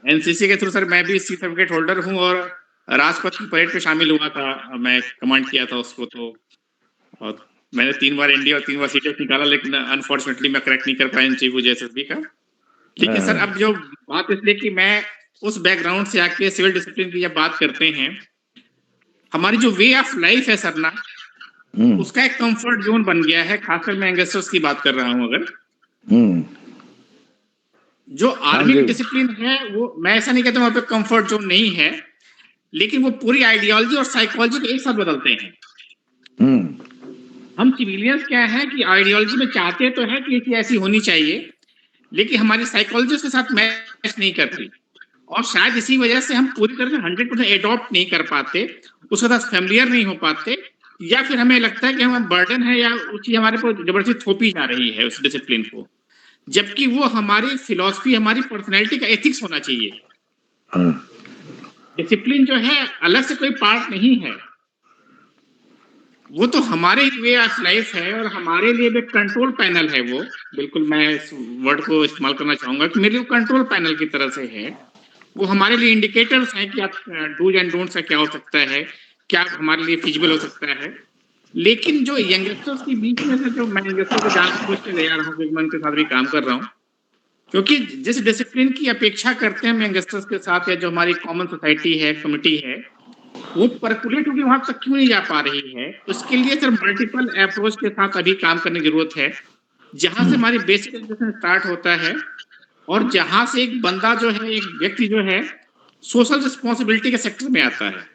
एनसीसी के थ्रू सर मैं भी सी सर्टिफिकेट होल्डर हूँ, और राजपथ की परेड पे शामिल हुआ था. मैं कमांड किया था उसको, तो और मैंने 3 बार एनडी और 3 बार सीटेट निकाला, लेकिन अनफॉर्चुनेटली मैं क्रैक नहीं कर पाया चीफ जेएसएसबी का. ठीक है सर. अब जो बात इसलिए कि मैं उस बैकग्राउंड से आके सिविल डिसिप्लिन की जब बात करते हैं, हमारी जो वे ऑफ लाइफ है सर ना, उसका एक कंफर्ट जोन बन गया है. खासकर मैं यंगस्टर्स की बात कर रहा हूं. अगर जो आर्मी की डिसिप्लिन है, वो मैं ऐसा नहीं कहता वहां पे कंफर्ट जोन नहीं है, लेकिन वो पूरी आइडियोलॉजी और साइकोलॉजी को एक साथ बदलते हैं. हम सिविलियंस क्या है कि आइडियोलॉजी में चाहते तो है कि ये चीज ऐसी होनी चाहिए, लेकिन हमारी साइकोलॉजी उसके साथ मैच नहीं करती, और शायद इसी वजह से हम पूरी तरह से 100% एडॉप्ट नहीं कर पाते, उसके साथ फैमिलियर नहीं हो पाते, या फिर हमें लगता है कि हम बर्डन है या वो चीज हमारे पर जबरदस्ती थोपी जा रही है उस डिसिप्लिन को, जबकि वो हमारी फिलॉसफी, हमारी पर्सनैलिटी का एथिक्स होना चाहिए. डिसिप्लिन जो है अलग से कोई पार्ट नहीं है, वो तो हमारे वे ऑफ लाइफ है, और हमारे लिए भी कंट्रोल पैनल है. वो बिल्कुल मैं इस वर्ड को इस्तेमाल करना चाहूंगा कि मेरे लिए कंट्रोल पैनल की तरह से है. वो हमारे लिए इंडिकेटर्स हैं कि आप डूज एंड डोंट्स का क्या हो सकता है, क्या हमारे लिए फिजिबल हो सकता है. लेकिन जो यंगस्टर्स के बीच में से, जो मैं यंगस्टर्स को जान पूछ के ले आ रहा हूँ, मैं उनके साथ भी काम कर रहा हूँ, क्योंकि जिस डिसिप्लिन की अपेक्षा करते हैं हम यंगस्टर्स के साथ, या जो हमारी कॉमन सोसाइटी है, कम्युनिटी है, वो परकुलेट होकर वहां तक क्यों नहीं जा पा रही है. उसके लिए सर मल्टीपल अप्रोच के साथ अभी काम करने की जरूरत है, जहां से हमारी बेसिक एजुकेशन स्टार्ट होता है, और जहां से एक बंदा जो है, एक व्यक्ति जो है, सोशल रिस्पॉन्सिबिलिटी के सेक्टर में आता है.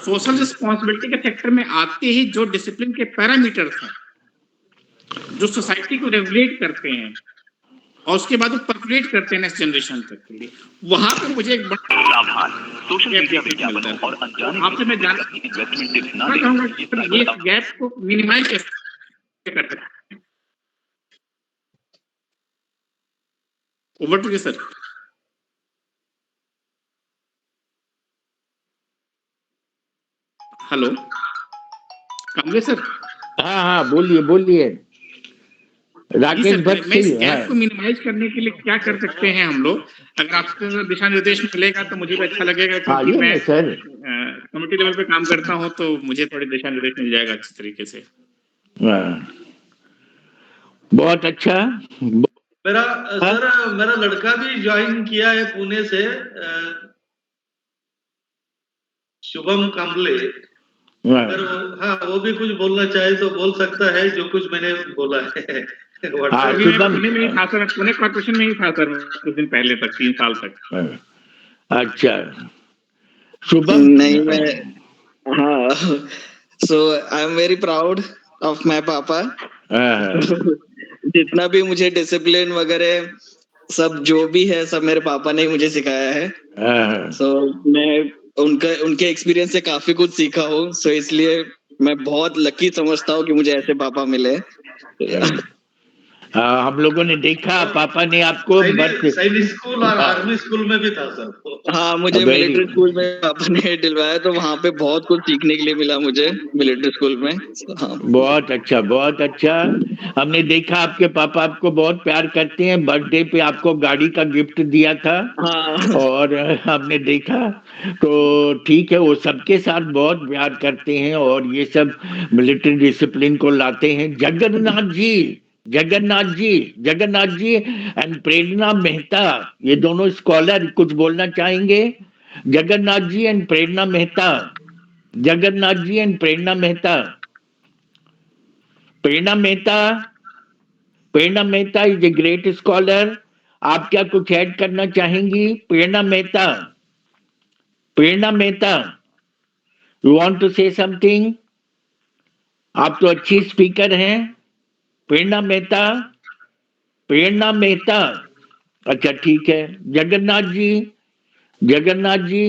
सोशल रिस्पॉन्सिबिलिटी के सेक्टर में आते ही जो डिसिप्लिन के पैरामीटर्स हैं, जो सोसाइटी को रेगुलेट करते हैं, और उसके बाद वो परकुलेट करते हैं नेक्स्ट जनरेशन तक के लिए, वहां पर मुझे एक बड़ा सोशल मीडिया विज्ञापनों और अनजाने आपसे मैं जानना चाहूंगा कि ये गैप को मिनिमाइज कैसे कर सकते हैं. Over to you sir. Hello Kamle sir. हाँ, बोलिए राकेश भट्ट. मैं इस गैप को मिनिमाइज करने के लिए क्या कर सकते हैं हम लोग? अगर आपसे दिशा निर्देश मिलेगा तो मुझे भी अच्छा लगेगा, क्योंकि मैं कमेटी लेवल पे काम करता हूं, तो मुझे थोड़ी दिशा निर्देश मिल जाएगा अच्छी तरीके से. बहुत अच्छा. मेरा लड़का भी ज्वाइन किया है पुणे से, शुभम कामले. अगर वो भी कुछ बोलना चाहे तो बोल सकता है, जो कुछ मैंने बोला है. पुणे में ही था सर, पुणे कॉर्पोरेशन में ही था सर कुछ दिन पहले तक, 3 साल तक. अच्छा, शुभम. नहीं, हाँ, so I am very proud of my पापा। हाँ, जितना भी मुझे डिसिप्लिन वगैरह सब जो भी है सब मेरे पापा ने ही मुझे सिखाया है। हाँ, सो मैं उनके एक्सपीरियंस से काफी कुछ सीखा हूँ। सो इसलिए मैं बहुत लकी समझता हूँ कि मुझे ऐसे पापा मिले। हाँ, हम लोगों ने देखा पापा ने आपको सैनिक स्कूल और आर्मी स्कूल में भी था सर। हाँ, मुझे वेरी मिलिट्री स्कूल में पापा ने दिलवाया, तो वहाँ पे बहुत कुछ सीखने के लिए मिला मुझे मिलिट्री स्कूल में। हाँ। बहुत अच्छा, बहुत अच्छा। हमने देखा आपके पापा आपको बहुत प्यार करते हैं, बर्थडे पे आपको गाड़ी का गिफ्ट दिया था हाँ। और हमने देखा। तो ठीक है, वो सबके साथ बहुत प्यार करते हैं और ये सब मिलिट्री डिसिप्लिन को लाते हैं। जगन्नाथ जी एंड प्रेरणा मेहता, ये दोनों स्कॉलर कुछ बोलना चाहेंगे? Jagannath ji and Prerna Mehta, Jagannath ji and Prerna Mehta. Prerna Mehta, Prerna Mehta is a great scholar. आप क्या कुछ ऐड करना चाहेंगी? Prerna Mehta, Prerna Mehta, you want to say something? आप तो अच्छी स्पीकर हैं। प्रेरणा मेहता, प्रेरणा मेहता। अच्छा ठीक है। जगन्नाथ जी, जगन्नाथ जी।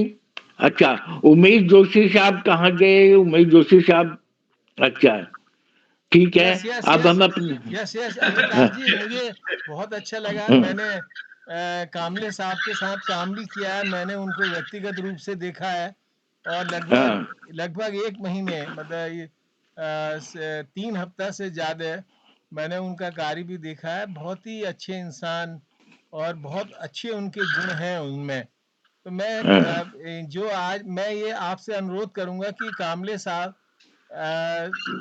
अच्छा, उमेश जोशी साहब कहाँ गए? उमेश जोशी साहब, अच्छा ठीक है। यस यस अब यस हम अपने यस यस अमिताभ जी, मुझे बहुत अच्छा लगा। मैंने कामले साहब के साथ काम भी किया है, मैंने उनको व्यक्तिगत रूप से देखा है और लगभग 1 महीने मतलब ये 3 हफ्ता से ज्यादा मैंने उनका कार्य भी देखा है। बहुत ही अच्छे इंसान और बहुत अच्छे उनके गुण हैं उनमें। तो मैं जो आज मैं ये आपसे अनुरोध करूंगा कि कामले साहब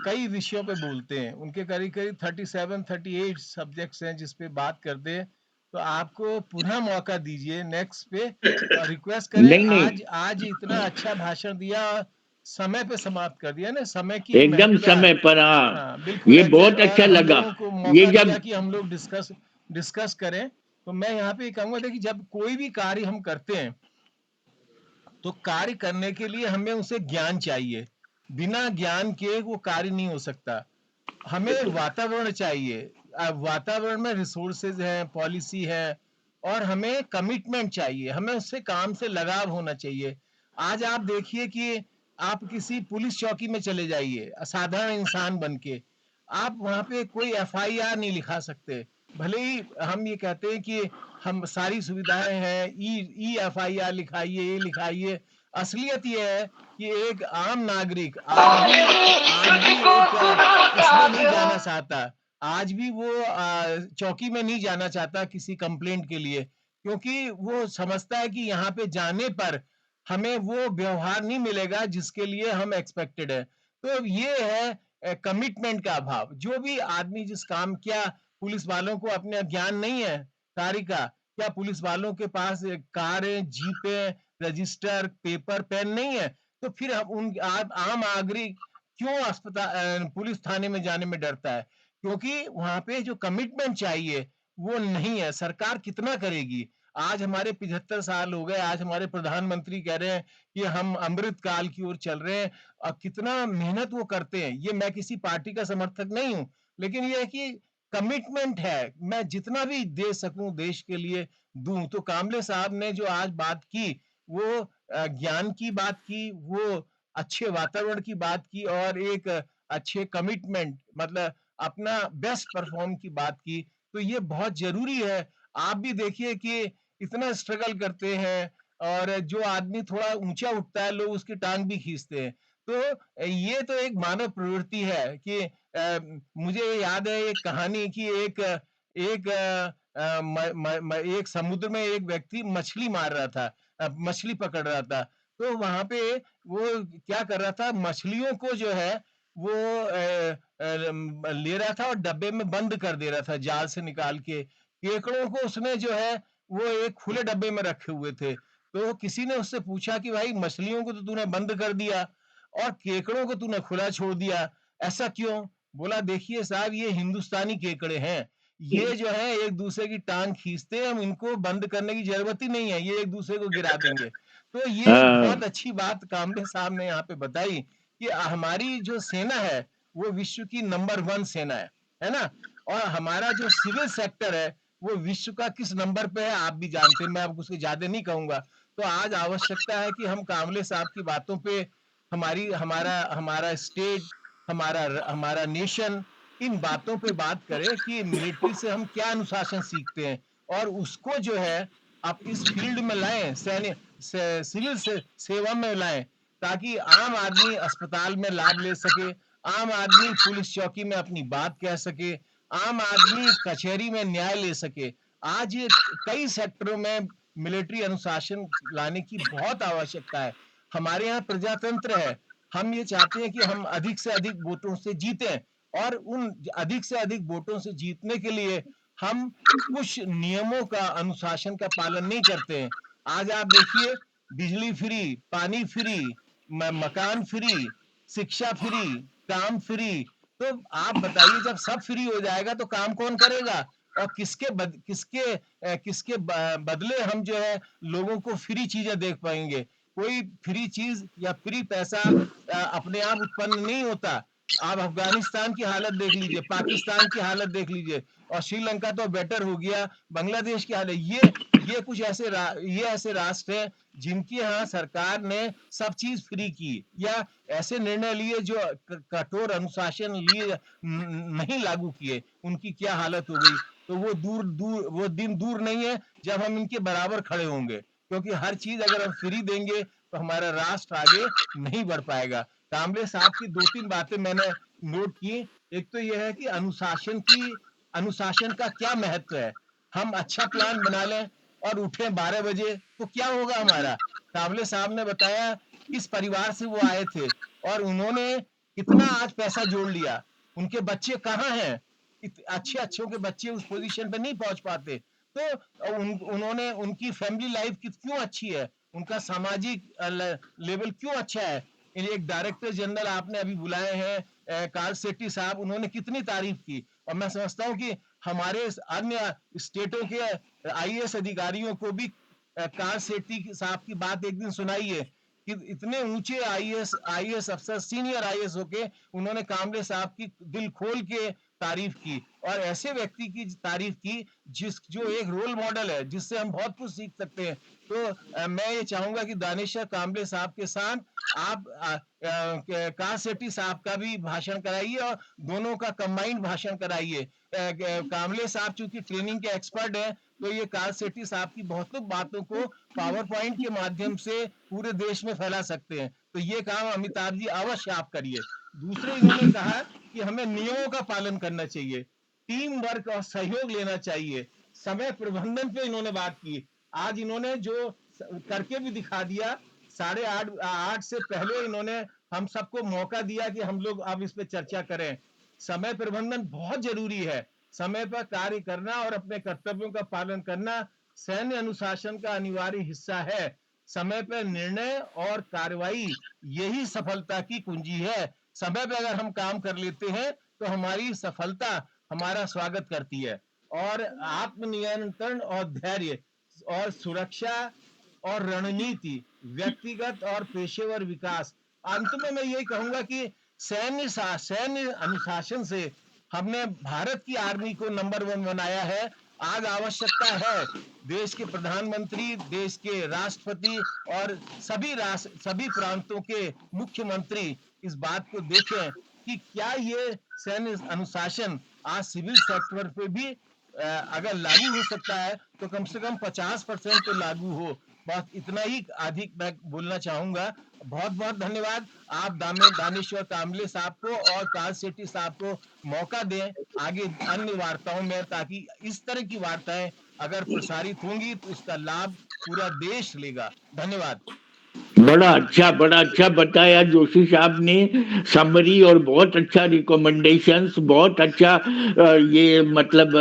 कई विषयों पे बोलते हैं, उनके करीब करीब 37-38 सब्जेक्ट्स हैं जिस पे बात करते हैं। तो आपको पुनः मौका दीजिए नेक्स्ट पे और रिक्वेस्ट करें। नहीं नहीं, आज आज इतना अच्छा भाषण दिया, समय पे समाप्त कर दिया ना, समय की एकदम महत्वता। समय पर। हाँ, हाँ बिल्कुल ये एग्जैक्ट, बहुत और अच्छा हम लगा। लोगों को ये मौका जब दिया कि हम लोग डिस्कस करें। तो मैं यहाँ पे कहूंगा देखिए, जब कोई भी कार्य हम करते हैं तो कार्य करने के लिए हमें उसे ज्ञान चाहिए। बिना ज्ञान के वो कार्य नहीं हो सकता। हमें वातावरण चाहिए। वातावरण में रिसोर्सेज हैं, पॉलिसी है, और हमें कमिटमेंट चाहिए, हमें उससे काम से लगाव होना चाहिए। आज आप देखिए कि आप किसी पुलिस चौकी में चले जाइए असाधारण इंसान बन के, आप वहां पे कोई एफआईआर नहीं लिखा सकते। भले ही हम ये कहते हैं कि हम सारी सुविधाएं हैं, ई एफआईआर लिखाइए, ये लिखाइए। असलियत ये है कि एक आम नागरिक आज भी एक उसमें नहीं जाना चाहता। आज भी वो चौकी में नहीं जाना चाहता किसी कंप्लेंट के लिए, क्योंकि वो समझता है कि यहाँ पे जाने पर हमें वो व्यवहार नहीं मिलेगा जिसके लिए हम एक्सपेक्टेड है। तो ये है कमिटमेंट का अभाव। जो भी आदमी जिस काम, क्या पुलिस वालों को अपने ज्ञान नहीं है कार्य का? क्या पुलिस वालों के पास कारें, जीपें, रजिस्टर, पेपर, पेन नहीं है? तो फिर हम उन आम नागरिक क्यों अस्पताल पुलिस थाने में जाने में डरता है? क्योंकि वहां पे जो कमिटमेंट चाहिए वो नहीं है। सरकार कितना करेगी? आज हमारे 75 साल हो गए, आज हमारे प्रधानमंत्री कह रहे हैं कि हम अमृत काल की ओर चल रहे हैं, और कितना मेहनत वो करते हैं। ये मैं किसी पार्टी का समर्थक नहीं हूं, लेकिन ये है कि कमिटमेंट है, मैं जितना भी दे सकूं देश के लिए दूं। तो कामले साहब ने जो आज बात की, वो ज्ञान की बात की, वो अच्छे वातावरण की बात की, और एक अच्छे कमिटमेंट मतलब अपना बेस्ट परफॉर्म की बात की। तो ये बहुत जरूरी है। आप भी देखिए कि इतना स्ट्रगल करते हैं, और जो आदमी थोड़ा ऊंचा उठता है लोग उसकी टांग भी खींचते हैं। तो ये तो एक मानव प्रवृत्ति है कि मुझे याद है एक कहानी की, एक एक एक समुद्र में एक व्यक्ति मछली मार रहा था, मछली पकड़ रहा था। तो वहां पे वो क्या कर रहा था, मछलियों को जो है वो ले रहा था और डब्बे में बंद कर दे रहा था जाल से निकाल के। केकड़ों को उसने जो है वो एक खुले डब्बे में रखे हुए थे। तो किसी ने उससे पूछा कि भाई मछलियों को तो तूने बंद कर दिया और केकड़ों को तूने खुला छोड़ दिया, ऐसा क्यों? बोला देखिए साहब, ये हिंदुस्तानी केकड़े हैं, ये जो है एक दूसरे की टांग खींचते हैं, हम इनको बंद करने की जरूरत ही नहीं है, ये एक दूसरे को गिरा देंगे। तो ये हाँ। बहुत अच्छी बात कामले साहब ने यहाँ पे बताई कि हमारी जो सेना है वो विश्व की नंबर 1 सेना है ना? और हमारा जो सिविल सेक्टर है वो विश्व का किस नंबर पे है आप भी जानते हैं, मैं अब उसको ज्यादा नहीं कहूंगा। तो आज आवश्यकता है कि हम कामले साहब की बातों पे हमारा हमारा स्टेट, हमारा हमारा नेशन, इन बातों पे बात करें कि मिलिट्री से हम क्या अनुशासन सीखते हैं और उसको जो है आप इस फील्ड में लाएं, सैन्य सिविल सेवा में लाएं, ताकि आम आदमी अस्पताल में लाभ ले सके, आम आदमी पुलिस चौकी में अपनी बात कह सके, आम आदमी कचहरी में न्याय ले सके। आज ये कई सेक्टरों में मिलिट्री अनुशासन लाने की बहुत आवश्यकता है। हमारे यहाँ प्रजातंत्र है, हम ये चाहते हैं कि हम अधिक से अधिक वोटों से जीतें और उन अधिक से अधिक वोटों से जीतने के लिए हम कुछ नियमों का, अनुशासन का पालन नहीं करते हैं। आज आप देखिए, बिजली फ्री, पानी फ्री, मकान फ्री, शिक्षा फ्री, काम फ्री। तो आप बताइए, जब सब फ्री हो जाएगा तो काम कौन करेगा और किसके बदले हम जो है लोगों को फ्री चीजें देख पाएंगे? कोई फ्री चीज या फ्री पैसा अपने आप उत्पन्न नहीं होता। आप अफगानिस्तान की हालत देख लीजिए, पाकिस्तान की हालत देख लीजिए, और श्रीलंका तो बेटर हो गया, बांग्लादेश की हालत, ये कुछ ऐसे राष्ट्र हैं जिनकी यहाँ सरकार ने सब चीज फ्री की या ऐसे निर्णय लिए जो कठोर अनुशासन लिए नहीं लागू किए, उनकी क्या हालत हो गई। तो वो दिन दूर नहीं है जब हम इनके बराबर खड़े होंगे, क्योंकि हर चीज अगर हम फ्री देंगे तो हमारा राष्ट्र आगे नहीं बढ़ पाएगा। कामले साहब की 2-3 बातें मैंने नोट की। एक तो यह है कि अनुशासन का क्या महत्व है। हम अच्छा प्लान बना लें और उठें 12 बजे तो क्या होगा हमारा? कामले साहब ने बताया किस परिवार से वो आए थे और उन्होंने कितना आज पैसा जोड़ लिया। उनके बच्चे कहाँ हैं? अच्छे के बच्चे उस पोजीशन पे नहीं पहुंच पाते। तो उन्होंने, उनकी फैमिली लाइफ क्यों अच्छी है, उनका सामाजिक लेवल क्यों अच्छा है। एक डायरेक्टर जनरल आपने अभी बुलाए हैं कार्ल सेट्टी साहब, उन्होंने कितनी तारीफ की। और मैं समझता हूँ कि हमारे अन्य स्टेटों के आईएएस अधिकारियों को भी कार्ल सेट्टी साहब की बात एक दिन सुनाइए कि इतने ऊंचे आईएएस अफसर, सीनियर आईएएस होके उन्होंने कामले साहब की दिल खोल के तारीफ की और ऐसे व्यक्ति की तारीफ की जो एक रोल मॉडल है, जिससे हम बहुत कुछ सीख सकते हैं। तो मैं ये चाहूंगा कि दानिशा कामले साहब के साथ आप कार्ल सेट्टी साहब का भी भाषण कराइए और दोनों का कंबाइंड भाषण कराइए। कामले साहब चूंकि ट्रेनिंग के एक्सपर्ट हैं, तो ये कार्ल सेट्टी साहब की बहुत बातों को पावर पॉइंट के माध्यम से पूरे देश में फैला सकते हैं। तो ये काम अमिताभ जी अवश्य आप करिए। दूसरे, इन्होंने कहा कि हमें नियमों का पालन करना चाहिए, टीम वर्क और सहयोग लेना चाहिए, समय प्रबंधन पे इन्होंने बात की। आज इन्होंने जो करके भी दिखा दिया, 8:30 से पहले इन्होंने हम सबको मौका दिया कि हम लोग अब इस पे चर्चा करें। समय प्रबंधन बहुत जरूरी है, समय पर कार्य करना और अपने कर्तव्यों का पालन करना सैन्य अनुशासन का अनिवार्य हिस्सा है। समय पर निर्णय और कार्रवाई, यही सफलता की कुंजी है। समय पे अगर हम काम कर लेते हैं तो हमारी सफलता हमारा स्वागत करती है। और आत्मनियंत्रण और धैर्य और सुरक्षा और रणनीति, व्यक्तिगत और पेशेवर विकास। अंत में मैं यही कहूंगा कि सैन्य अनुशासन से हमने भारत की आर्मी को नंबर 1 बनाया है। आज आवश्यकता है देश के प्रधानमंत्री, देश के राष्ट्रपति और सभी प्रांतों के मुख्यमंत्री इस बात को देखें कि क्या ये सैन्य अनुशासन आज सिविल सेक्टर पे भी अगर लागू हो सकता है तो कम से कम 50% तो लागू हो। बस इतना ही अधिक मैं बोलना चाहूंगा। बहुत बहुत धन्यवाद। आप दानेश्वर कामले साहब को और कार्ल सेट्टी साहब को मौका दें आगे अन्य वार्ताओं में, ताकि इस तरह की वार्ताएं अगर प्रसारित होंगी तो इसका लाभ पूरा देश लेगा। धन्यवाद। बड़ा अच्छा बताया जोशी साहब ने, समरी, और बहुत अच्छा रिकमेंडेशंस, बहुत अच्छा ये मतलब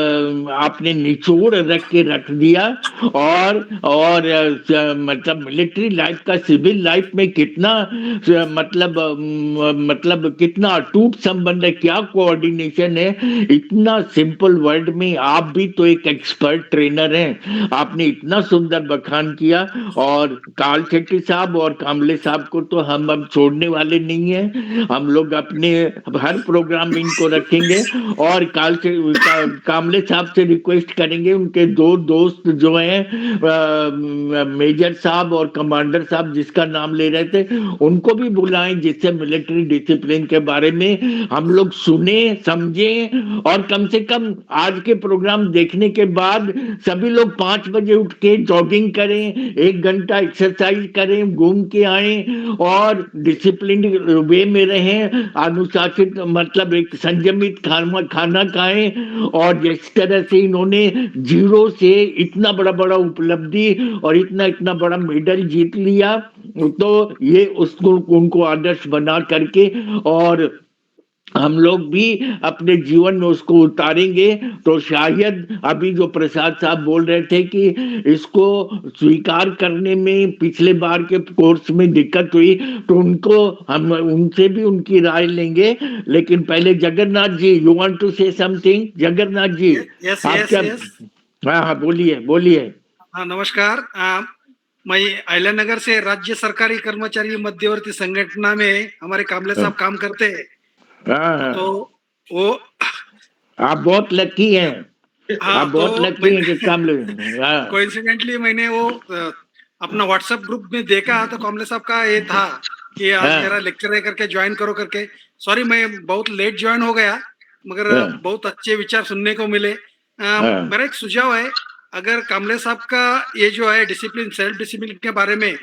आपने निचोड़ रख दिया। और मतलब मिलिट्री लाइफ का सिविल लाइफ में कितना मतलब कितना अटूट संबंध है, क्या कोऑर्डिनेशन है, इतना सिंपल वर्ड में। आप भी तो एक एक्सपर्ट ट्रेनर हैं, आपने इतना सुंदर बखान किया। और काल शेट्टी साहब और कामले साहब को तो हम अब छोड़ने वाले नहीं हैं, हम लोग अपने हर प्रोग्राम में इनको रखेंगे। और कामले साहब से रिक्वेस्ट करेंगे, उनके दो दोस्त जो हैं मेजर साहब और कमांडर साहब जिसका नाम ले रहे थे, उनको भी बुलाएं, जिससे मिलिट्री डिसिप्लिन के बारे में हम लोग सुने समझें। और कम से कम आज के प्रोग्राम देखने के बाद सभी लोग 5 बजे उठ के जॉगिंग करें, 1 घंटा एक्सरसाइज करें, घूम के आए और डिसिप्लिन वे में रहें, अनुशासित मतलब एक संयमित खाना खाएं। और जिस तरह से इन्होंने जीरो से इतना बड़ा उपलब्धि और इतना बड़ा मेडल जीत लिया, तो ये उसको उनको आदर्श बना करके और हम लोग भी अपने जीवन में उसको उतारेंगे। तो शायद अभी जो प्रसाद साहब बोल रहे थे कि इसको स्वीकार करने में पिछले बार के कोर्स में दिक्कत हुई, तो उनको हम उनसे भी उनकी राय लेंगे। लेकिन पहले Jagannath ji, you want to say something? Jagannath ji, yes आप यस क्या? यस। हाँ, बोलिए। हाँ नमस्कार। मैं अहिल्यानगर से राज्य सरकारी कर्मचारी मध्यवर्ती संगठना में हमारे कामले साहब काम करते हैं। हाँ, तो वो आप बहुत लकी हैं, हाँ आप बहुत तो लकी हैं कि काम ले। हाँ, कोइंसिडेंटली मैंने वो अपना व्हाट्सएप ग्रुप में देखा तो कामले साहब का ये था कि आज मेरा लेक्चर है करके ज्वाइन करो करके। सॉरी मैं बहुत लेट ज्वाइन हो गया, मगर बहुत अच्छे विचार सुनने को मिले। मेरा एक सुझाव है, अगर कामले साहब का ये जो है डिसिप्लिन, सेल्फ डिसिप्लिन के बारे में,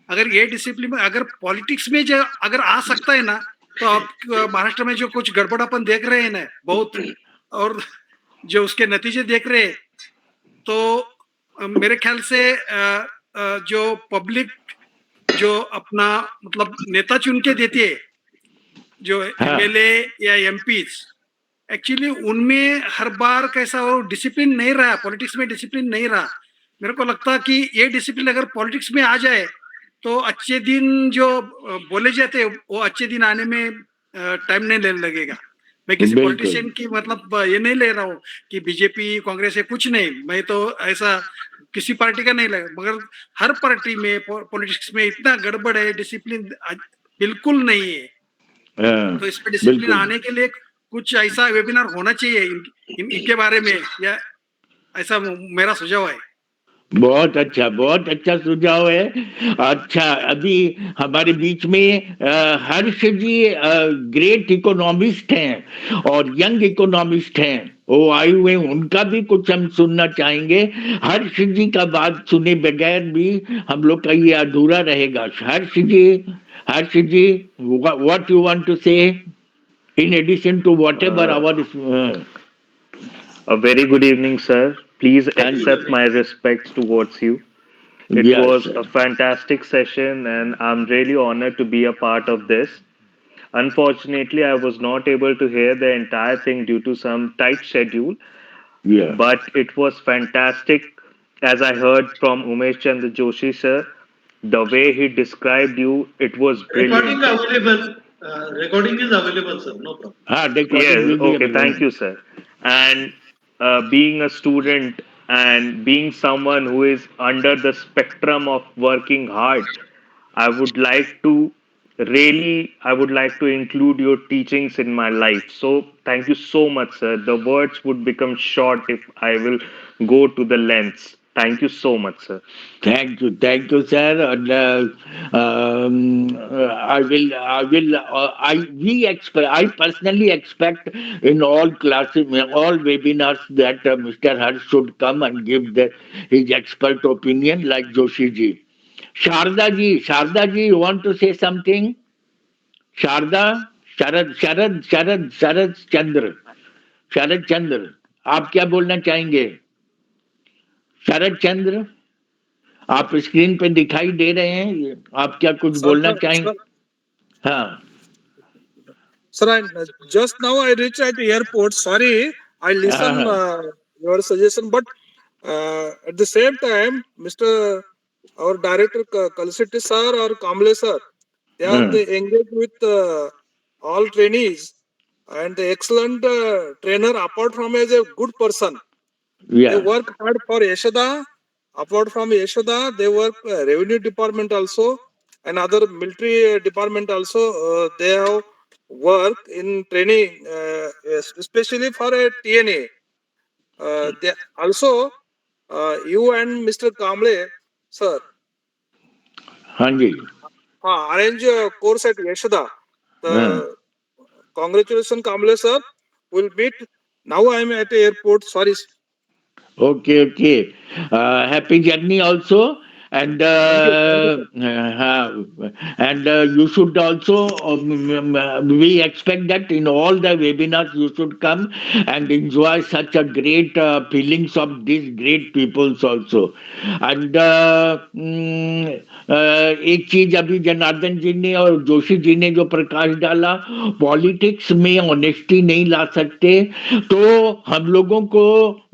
अगर ये डिसिप्लिन अगर पॉलिटिक्स में जो अगर आ सकता है ना, तो आप महाराष्ट्र में जो कुछ गड़बड़ापन देख रहे हैं ना बहुत, और जो उसके नतीजे देख रहे हैं, तो मेरे ख्याल से जो पब्लिक जो अपना मतलब नेता चुन के देती है, जो एमएलए या एमपीज, एक्चुअली उनमें हर बार कैसा वो डिसिप्लिन नहीं रहा, पॉलिटिक्स में डिसिप्लिन नहीं रहा। मेरे को लगता कि ये डिसिप्लिन अगर पॉलिटिक्स में आ जाए तो अच्छे दिन जो बोले जाते हैं वो अच्छे दिन आने में टाइम नहीं लेने लगेगा। मैं किसी पॉलिटिशियन की मतलब ये नहीं ले रहा हूँ कि बीजेपी कांग्रेस है, कुछ नहीं, मैं तो ऐसा किसी पार्टी का नहीं लगा, मगर हर पार्टी में पॉलिटिक्स में इतना गड़बड़ है, डिसिप्लिन बिल्कुल नहीं है। तो इस पे डिसिप्लिन आने के लिए कुछ ऐसा वेबिनार होना चाहिए इनके बारे में, या ऐसा मेरा सुझाव है। बहुत अच्छा सुझाव है। अच्छा, अभी हमारे बीच में हर्ष जी ग्रेट इकोनॉमिस्ट हैं और यंग इकोनॉमिस्ट हैं, वो आए हुए, उनका भी कुछ हम सुनना चाहेंगे। हर्ष जी का बात सुने बगैर भी हम लोग का ये अधूरा रहेगा। हर्ष जी, व्हाट यू वांट टू से in addition to whatever our A very good evening, sir. Please accept my respects towards you. It was a fantastic session, and I'm really honored to be a part of this. Unfortunately, I was not able to hear the entire thing due to some tight schedule. Yeah. But it was fantastic, as I heard from Umesh Chandra Joshi, sir. The way he described you, it was brilliant. Recording is available, sir. No problem. Yes, okay, thank you, sir. And being a student and being someone who is under the spectrum of working hard, I would like to include your teachings in my life. So thank you so much, sir. The words would become short if I will go to the lengths. Thank you so much, sir. Thank you, sir. And, I personally expect in all classes, all webinars that Mr. Harsh should come and give his expert opinion like Joshi ji. Sharda ji, you want to say something? Sharad Chandra, आप क्या बोलना चाहेंगे? शरद चंद्र, आप screen पे दिखाई दे रहे हैं, आप क्या कुछ बोलना चाहेंगे? हाँ Sir, just now I reached at the airport. Sorry, I listen your suggestion, but at the same time, Mr. our director Kalseti sir or Kamble sir, they engage with all trainees and the excellent trainer. Apart from as a good person, they work hard for Yashoda. Apart from Yashoda, they work revenue department also and other military department also. They have work in training, especially for a TNA. They also you and Mr. Kamble, sir, हाँ जी arrange a course at Yashoda. Congratulations, Kamble sir. We'll meet. Now I am at the airport. Sorry. Okay. Happy journey also, and you should also. We expect that in all the webinars you should come and enjoy such a great feelings of these great peoples also. And एक चीज अभी जनार्दन जी ने और जोशी जी ने जो प्रकाश डाला, politics में honesty नहीं ला सकते तो हम लोगों को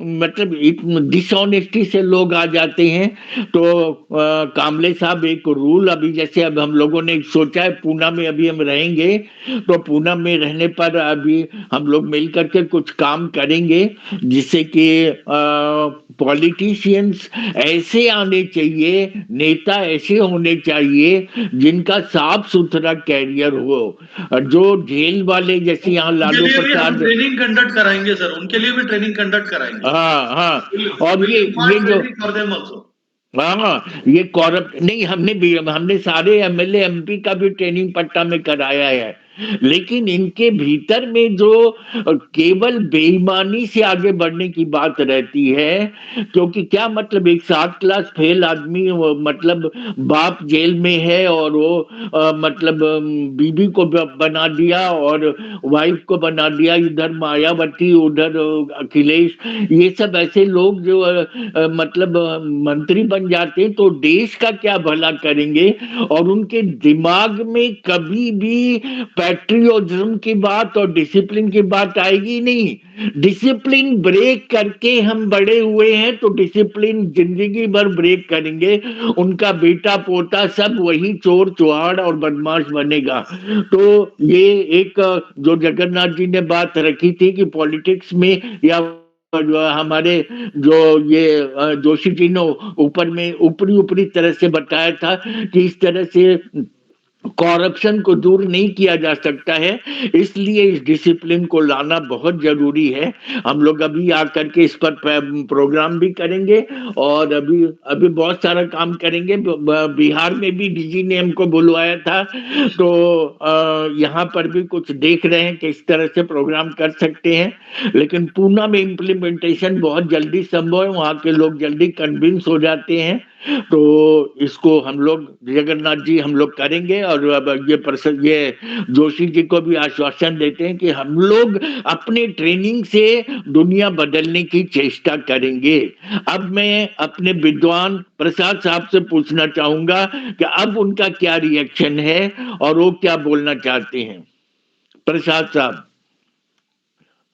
मतलब डिसऑनेस्टी से लोग आ जाते हैं। तो कामले साहब एक रूल अभी जैसे अब हम लोगों ने सोचा है पूना में अभी हम रहेंगे, तो पूना में रहने पर अभी हम लोग मिल करके कुछ काम करेंगे जिससे कि पॉलिटिशियंस ऐसे आने चाहिए, नेता ऐसे होने चाहिए जिनका साफ सुथरा कैरियर हो, जो जेल वाले जैसे यहाँ लालू प्रसाद ट्रेनिंग कंडक्ट कराएंगे सर, उनके लिए भी ट्रेनिंग कंडक्ट कराएंगे। हाँ और ये जो हाँ ये कॉरप्ट नहीं, हमने सारे एमएलए एमपी का भी ट्रेनिंग पट्टा में कराया है, लेकिन इनके भीतर में जो केवल बेईमानी से आगे बढ़ने की बात रहती है, क्योंकि क्या मतलब एक 7 क्लास फेल आदमी मतलब बाप जेल में है और वो मतलब बीबी को बना दिया और वाइफ को बना दिया, इधर मायावती उधर अखिलेश, ये सब ऐसे लोग जो मतलब मंत्री बन जाते हैं तो देश का क्या भला करेंगे, और उनके दिमाग में कभी भी पैट्रियोटिज्म की बात और डिसिप्लिन की बात आएगी नहीं। डिसिप्लिन ब्रेक करके हम बड़े हुए हैं तो डिसिप्लिन जिंदगी भर ब्रेक करेंगे, उनका बेटा पोता सब वही चोर चुहाड़ और बदमाश बनेगा। तो ये एक जो जगन्नाथ जी ने बात रखी थी कि पॉलिटिक्स में या हमारे जो ये जोशी जी ने ऊपर में ऊपरी तरह से बताया था कि इस तरह से करप्शन को दूर नहीं किया जा सकता है, इसलिए इस डिसिप्लिन को लाना बहुत जरूरी है। हम लोग अभी आकर के इस पर प्रोग्राम भी करेंगे और अभी बहुत सारा काम करेंगे। बिहार में भी डीजी ने हमको बुलवाया था, तो यहाँ पर भी कुछ देख रहे हैं कि इस तरह से प्रोग्राम कर सकते हैं, लेकिन पूना में इम्प्लीमेंटेशन बहुत जल्दी संभव है, वहाँ के लोग जल्दी कन्विंस हो जाते हैं, तो इसको हम लोग जगन्नाथ जी हम लोग करेंगे। और अब ये जोशी जी को भी आश्वासन देते हैं कि हम लोग अपने ट्रेनिंग से दुनिया बदलने की चेष्टा करेंगे। अब मैं अपने विद्वान प्रसाद साहब से पूछना चाहूंगा कि अब उनका क्या रिएक्शन है और वो क्या बोलना चाहते हैं। प्रसाद साहब।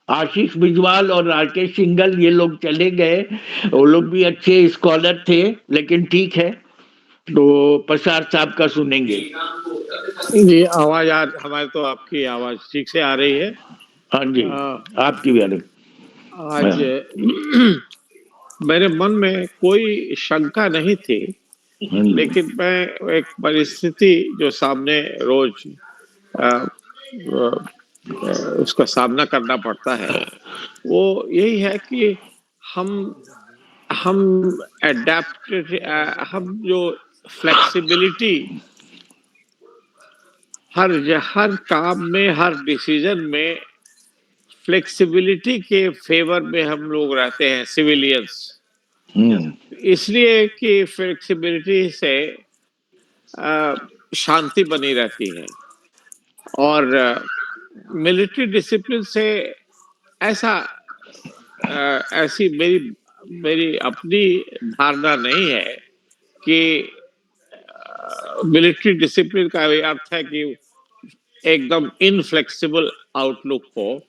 आशीष बिजवाल और राकेश सिंगल ये लोग चले गए, वो लोग भी अच्छे स्कॉलर थे, लेकिन ठीक है, तो प्रसाद साहब का सुनेंगे। जी आवाज हमारे तो आपकी आवाज ठीक से आ रही है। हाँ जी आपकी भी आ रही। आज मेरे मन में कोई शंका नहीं थी, लेकिन मैं एक परिस्थिति जो सामने रोज उसका सामना करना पड़ता है, वो यही है कि हम एडेप्ट हम जो फ्लेक्सिबिलिटी हर काम में हर डिसीजन में फ्लेक्सिबिलिटी के फेवर में हम लोग रहते हैं सिविलियंस, इसलिए कि फ्लेक्सिबिलिटी से शांति बनी रहती है और मिलिट्री डिसिप्लिन से ऐसी मेरी अपनी धारणा नहीं है कि मिलिट्री डिसिप्लिन का ये अर्थ है कि एकदम इनफ्लेक्सिबल आउटलुक हो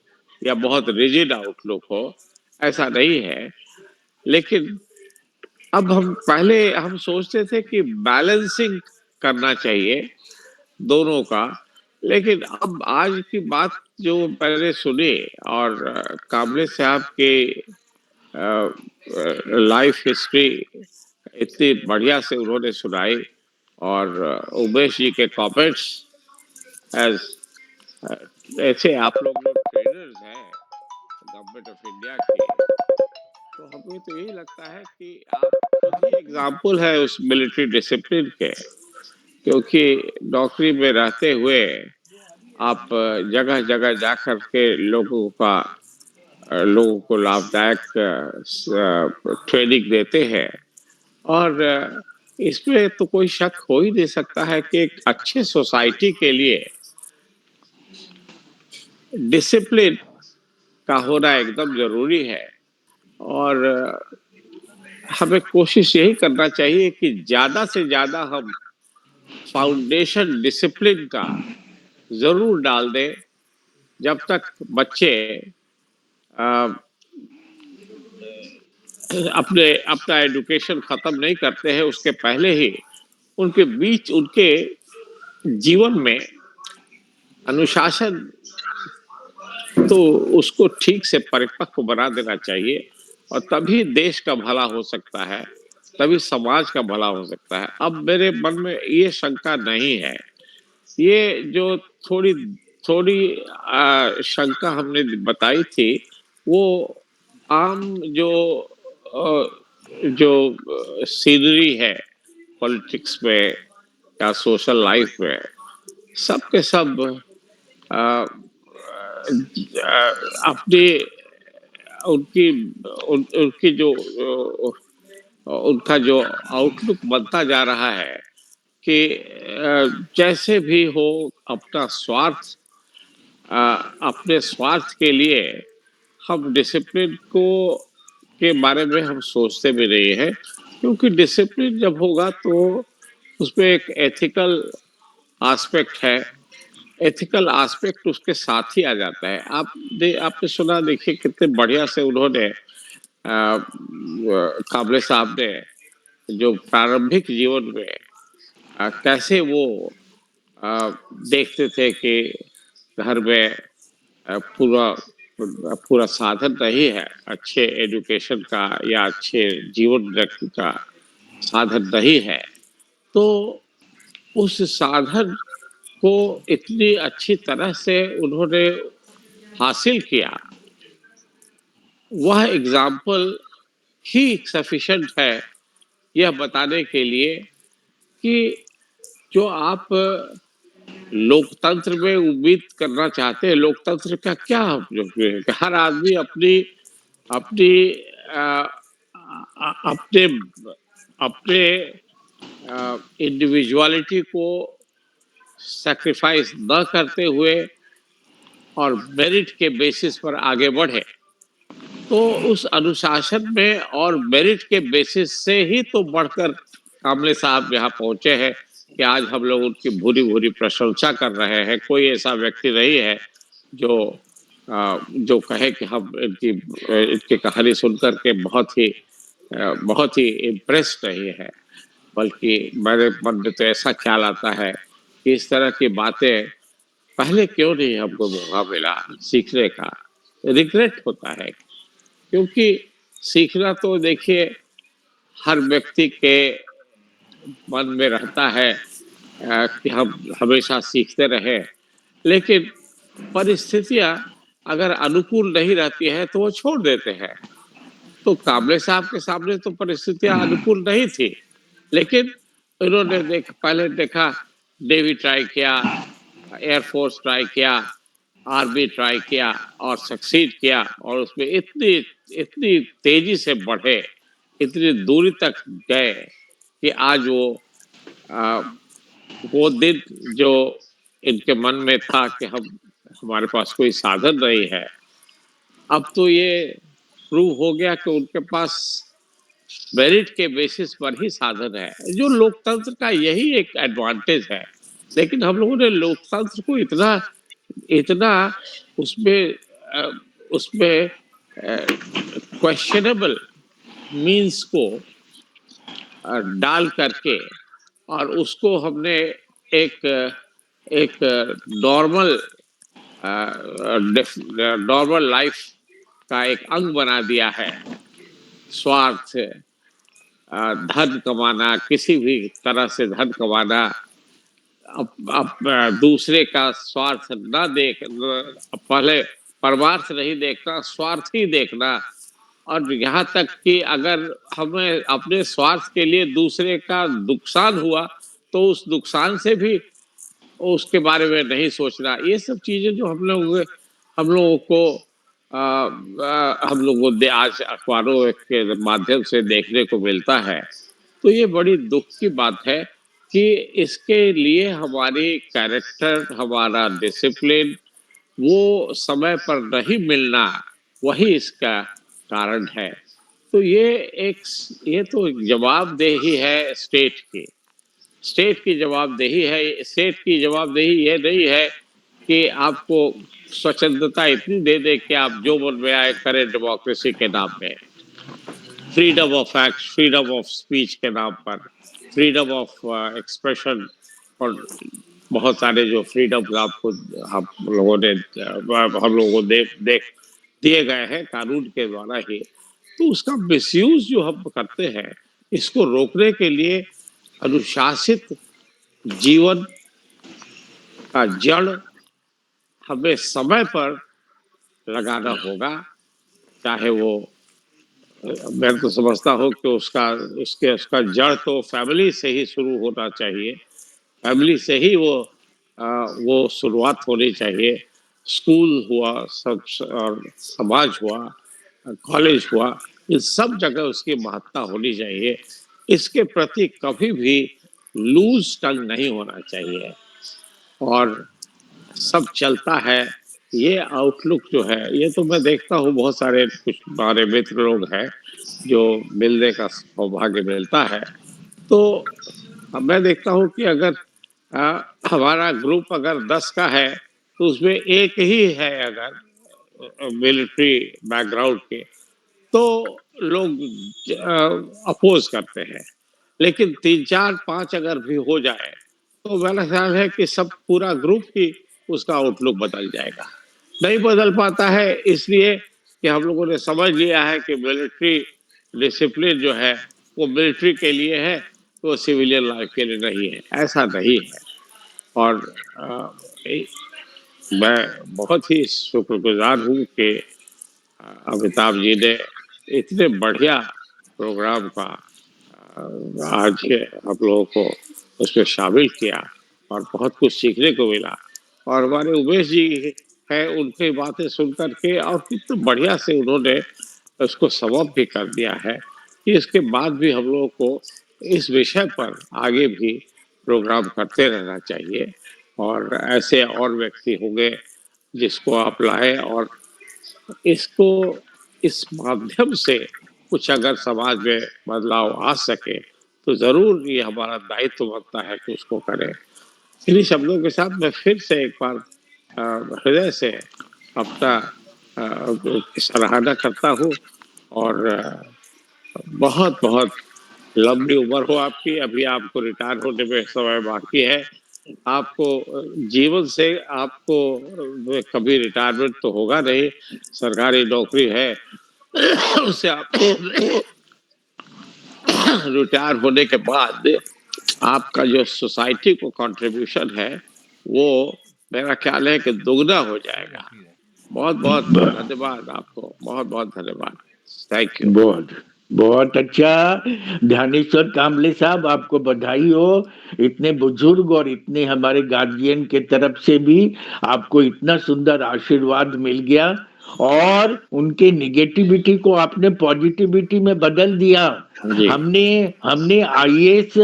या बहुत रिजिड आउटलुक हो, ऐसा नहीं है। लेकिन अब पहले हम सोचते थे कि बैलेंसिंग करना चाहिए दोनों का, लेकिन अब आज की बात जो मैंने सुनी और कामले साहब के लाइफ हिस्ट्री इतनी बढ़िया से उन्होंने सुनाई, और उमेश जी के कमेंट्स एज ऐसे आप लोग ट्रेनर्स हैं गवर्नमेंट ऑफ इंडिया के, तो हमें तो यही लगता है कि आप खुद ही एग्जाम्पल है उस मिलिट्री डिसिप्लिन के, क्योंकि नौकरी में रहते हुए आप जगह जगह जा कर के लोगों को लाभदायक ट्रेनिंग देते हैं। और इसमें तो कोई शक हो ही नहीं सकता है कि एक अच्छे सोसाइटी के लिए डिसिप्लिन का होना एकदम जरूरी है। और हमें कोशिश यही करना चाहिए कि ज्यादा से ज्यादा हम फाउंडेशन डिसिप्लिन का जरूर डाल दें। जब तक बच्चे अपना एजुकेशन खत्म नहीं करते हैं, उसके पहले ही उनके जीवन में अनुशासन तो उसको ठीक से परिपक्व बना देना चाहिए, और तभी देश का भला हो सकता है, तभी समाज का भला हो सकता है। अब मेरे मन में ये शंका नहीं है। ये जो थोड़ी शंका हमने बताई थी, वो आम जो सीनरी है पॉलिटिक्स में या सोशल लाइफ में, सब के सब अपनी उनकी उनका जो आउटलुक बनता जा रहा है कि जैसे भी हो अपने स्वार्थ के लिए हम डिसिप्लिन के बारे में हम सोचते भी नहीं है, क्योंकि डिसिप्लिन जब होगा तो उसमें एक एथिकल एस्पेक्ट है, एथिकल एस्पेक्ट उसके साथ ही आ जाता है। आपने सुना, देखिए कितने बढ़िया से उन्होंने काबले साहब ने जो प्रारंभिक जीवन में कैसे वो देखते थे कि घर में पूरा साधन नहीं है अच्छे एजुकेशन का या अच्छे जीवन का साधन नहीं है, तो उस साधन को इतनी अच्छी तरह से उन्होंने हासिल किया, वह एग्जाम्पल ही सफिशिएंट है यह बताने के लिए कि जो आप लोकतंत्र में उम्मीद करना चाहते हैं, लोकतंत्र का क्या हर आदमी अपने इंडिविजुअलिटी को सैक्रिफाइस न करते हुए और मेरिट के बेसिस पर आगे बढ़े, तो उस अनुशासन में और मेरिट के बेसिस से ही तो बढ़कर कामले साहब यहाँ पहुंचे हैं कि आज हम लोग उनकी भूरी भूरी प्रशंसा कर रहे हैं। कोई ऐसा व्यक्ति नहीं है जो कहे कि हम इनकी कहानी सुनकर के बहुत ही इम्प्रेस नहीं है, बल्कि मेरे मन में तो ऐसा ख्याल आता है कि इस तरह की बातें पहले क्यों नहीं हमको मौका मिला सीखने का। रिग्रेट होता है, क्योंकि सीखना तो देखिए हर व्यक्ति के मन में रहता है कि हम हमेशा सीखते रहे, लेकिन परिस्थितियां अगर अनुकूल नहीं रहती है तो वो छोड़ देते हैं। तो काबले साहब के सामने तो परिस्थितियां अनुकूल नहीं थी, लेकिन उन्होंने पहले देखा, नेवी ट्राई किया, एयरफोर्स ट्राई किया, आर्मी ट्राई किया और सक्सीड किया, और उसमें इतनी तेजी से बढ़े, इतनी दूरी तक गए कि आज वो दिन जो इनके मन में था कि हमारे पास कोई साधन नहीं है, अब तो ये प्रूव हो गया कि उनके पास मेरिट के बेसिस पर ही साधन है, जो लोकतंत्र का यही एक एडवांटेज है। लेकिन हम लोगों ने लोकतंत्र को इतना इतना उसमें उसमें क्वेश्चनेबल मीन्स को डाल करके और उसको हमने एक एक नॉर्मल नॉर्मल लाइफ का एक अंग बना दिया है। स्वार्थ, धन कमाना, किसी भी तरह से धन कमाना, अब दूसरे का स्वार्थ न देख, पहले परमार्थ नहीं देखना, स्वार्थ ही देखना। और यहाँ तक कि अगर हमें अपने स्वार्थ के लिए दूसरे का नुकसान हुआ तो उस नुकसान से भी उसके बारे में नहीं सोचना। ये सब चीजें जो हम लोगों को हम लोगों को आज अखबारों के माध्यम से देखने को मिलता है, तो ये बड़ी दुख की बात है कि इसके लिए हमारी कैरेक्टर, हमारा डिसिप्लिन, वो समय पर नहीं मिलना, वही इसका कारण है। तो ये तो जवाबदेही है स्टेट की जवाबदेही है। स्टेट की जवाबदेही ये नहीं है कि आपको स्वतंत्रता इतनी दे दे कि आप जो मन में आए करें डेमोक्रेसी के नाम में, freedom of act, freedom of speech के नाम पर, फ्रीडम ऑफ एक्सप्रेशन, और बहुत सारे जो फ्रीडम आपको हम लोगों को देख दिए गए हैं कानून के द्वारा ही। तो उसका मिसयूज जो हम करते हैं, इसको रोकने के लिए अनुशासित जीवन का जड़ हमें समय पर लगाना होगा। चाहे वो, मैं तो समझता हूँ कि उसका जड़ तो फैमिली से ही शुरू होना चाहिए। फैमिली से ही वो शुरुआत होनी चाहिए। स्कूल हुआ, सब और समाज हुआ, कॉलेज हुआ, इन सब जगह उसकी महत्ता होनी चाहिए। इसके प्रति कभी भी लूज टंग नहीं होना चाहिए। और सब चलता है, ये आउटलुक जो है, ये तो मैं देखता हूँ बहुत सारे कुछ हमारे मित्र लोग हैं जो मिलने का सौभाग्य मिलता है, तो मैं देखता हूँ कि अगर हमारा ग्रुप अगर 10 का है तो उसमें एक ही है अगर मिलिट्री बैकग्राउंड के, तो लोग अपोज करते हैं। लेकिन 3, 4, 5 अगर भी हो जाए तो मेरा ख्याल है कि सब पूरा ग्रुप ही उसका आउटलुक बदल जाएगा। नहीं बदल पाता है इसलिए कि हम लोगों ने समझ लिया है कि मिलिट्री डिसिप्लिन जो है वो मिलिट्री के लिए है, तो सिविलियन लाइफ के लिए नहीं है। ऐसा नहीं है। और मैं बहुत ही शुक्रगुजार हूँ कि अमिताभ जी ने इतने बढ़िया प्रोग्राम का आज हम लोगों को उसमें शामिल किया और बहुत कुछ सीखने को मिला। और हमारे उमेश जी हैं, उनकी बातें सुन करके और कितने बढ़िया से उन्होंने उसको समअप भी कर दिया है कि इसके बाद भी हम लोगों को इस विषय पर आगे भी प्रोग्राम करते रहना चाहिए। और ऐसे और व्यक्ति होंगे जिसको आप लाएं और इसको इस माध्यम से कुछ अगर समाज में बदलाव आ सके तो जरूर ये हमारा दायित्व बनता है कि उसको करें। इन्हीं शब्दों के साथ मैं फिर से एक बार हृदय से अपना सराहना करता हूँ और बहुत बहुत लंबी उम्र हो आपकी। अभी आपको रिटायर होने में समय बाकी है। आपको जीवन से आपको कभी रिटायरमेंट तो होगा नहीं, सरकारी नौकरी है, उससे आपको रिटायर होने के बाद आपका जो सोसाइटी को कंट्रीब्यूशन है वो मेरा ख्याल है कि दुगना हो जाएगा। बहुत बहुत धन्यवाद आपको, बहुत बहुत धन्यवाद। Thank you. बहुत अच्छा ध्यानेश्वर कामले साहब, आपको बधाई हो। इतने बुजुर्ग और इतने हमारे गार्जियन के तरफ से भी आपको इतना सुंदर आशीर्वाद मिल गया और उनके निगेटिविटी को आपने पॉजिटिविटी में बदल दिया। हमने आईएएस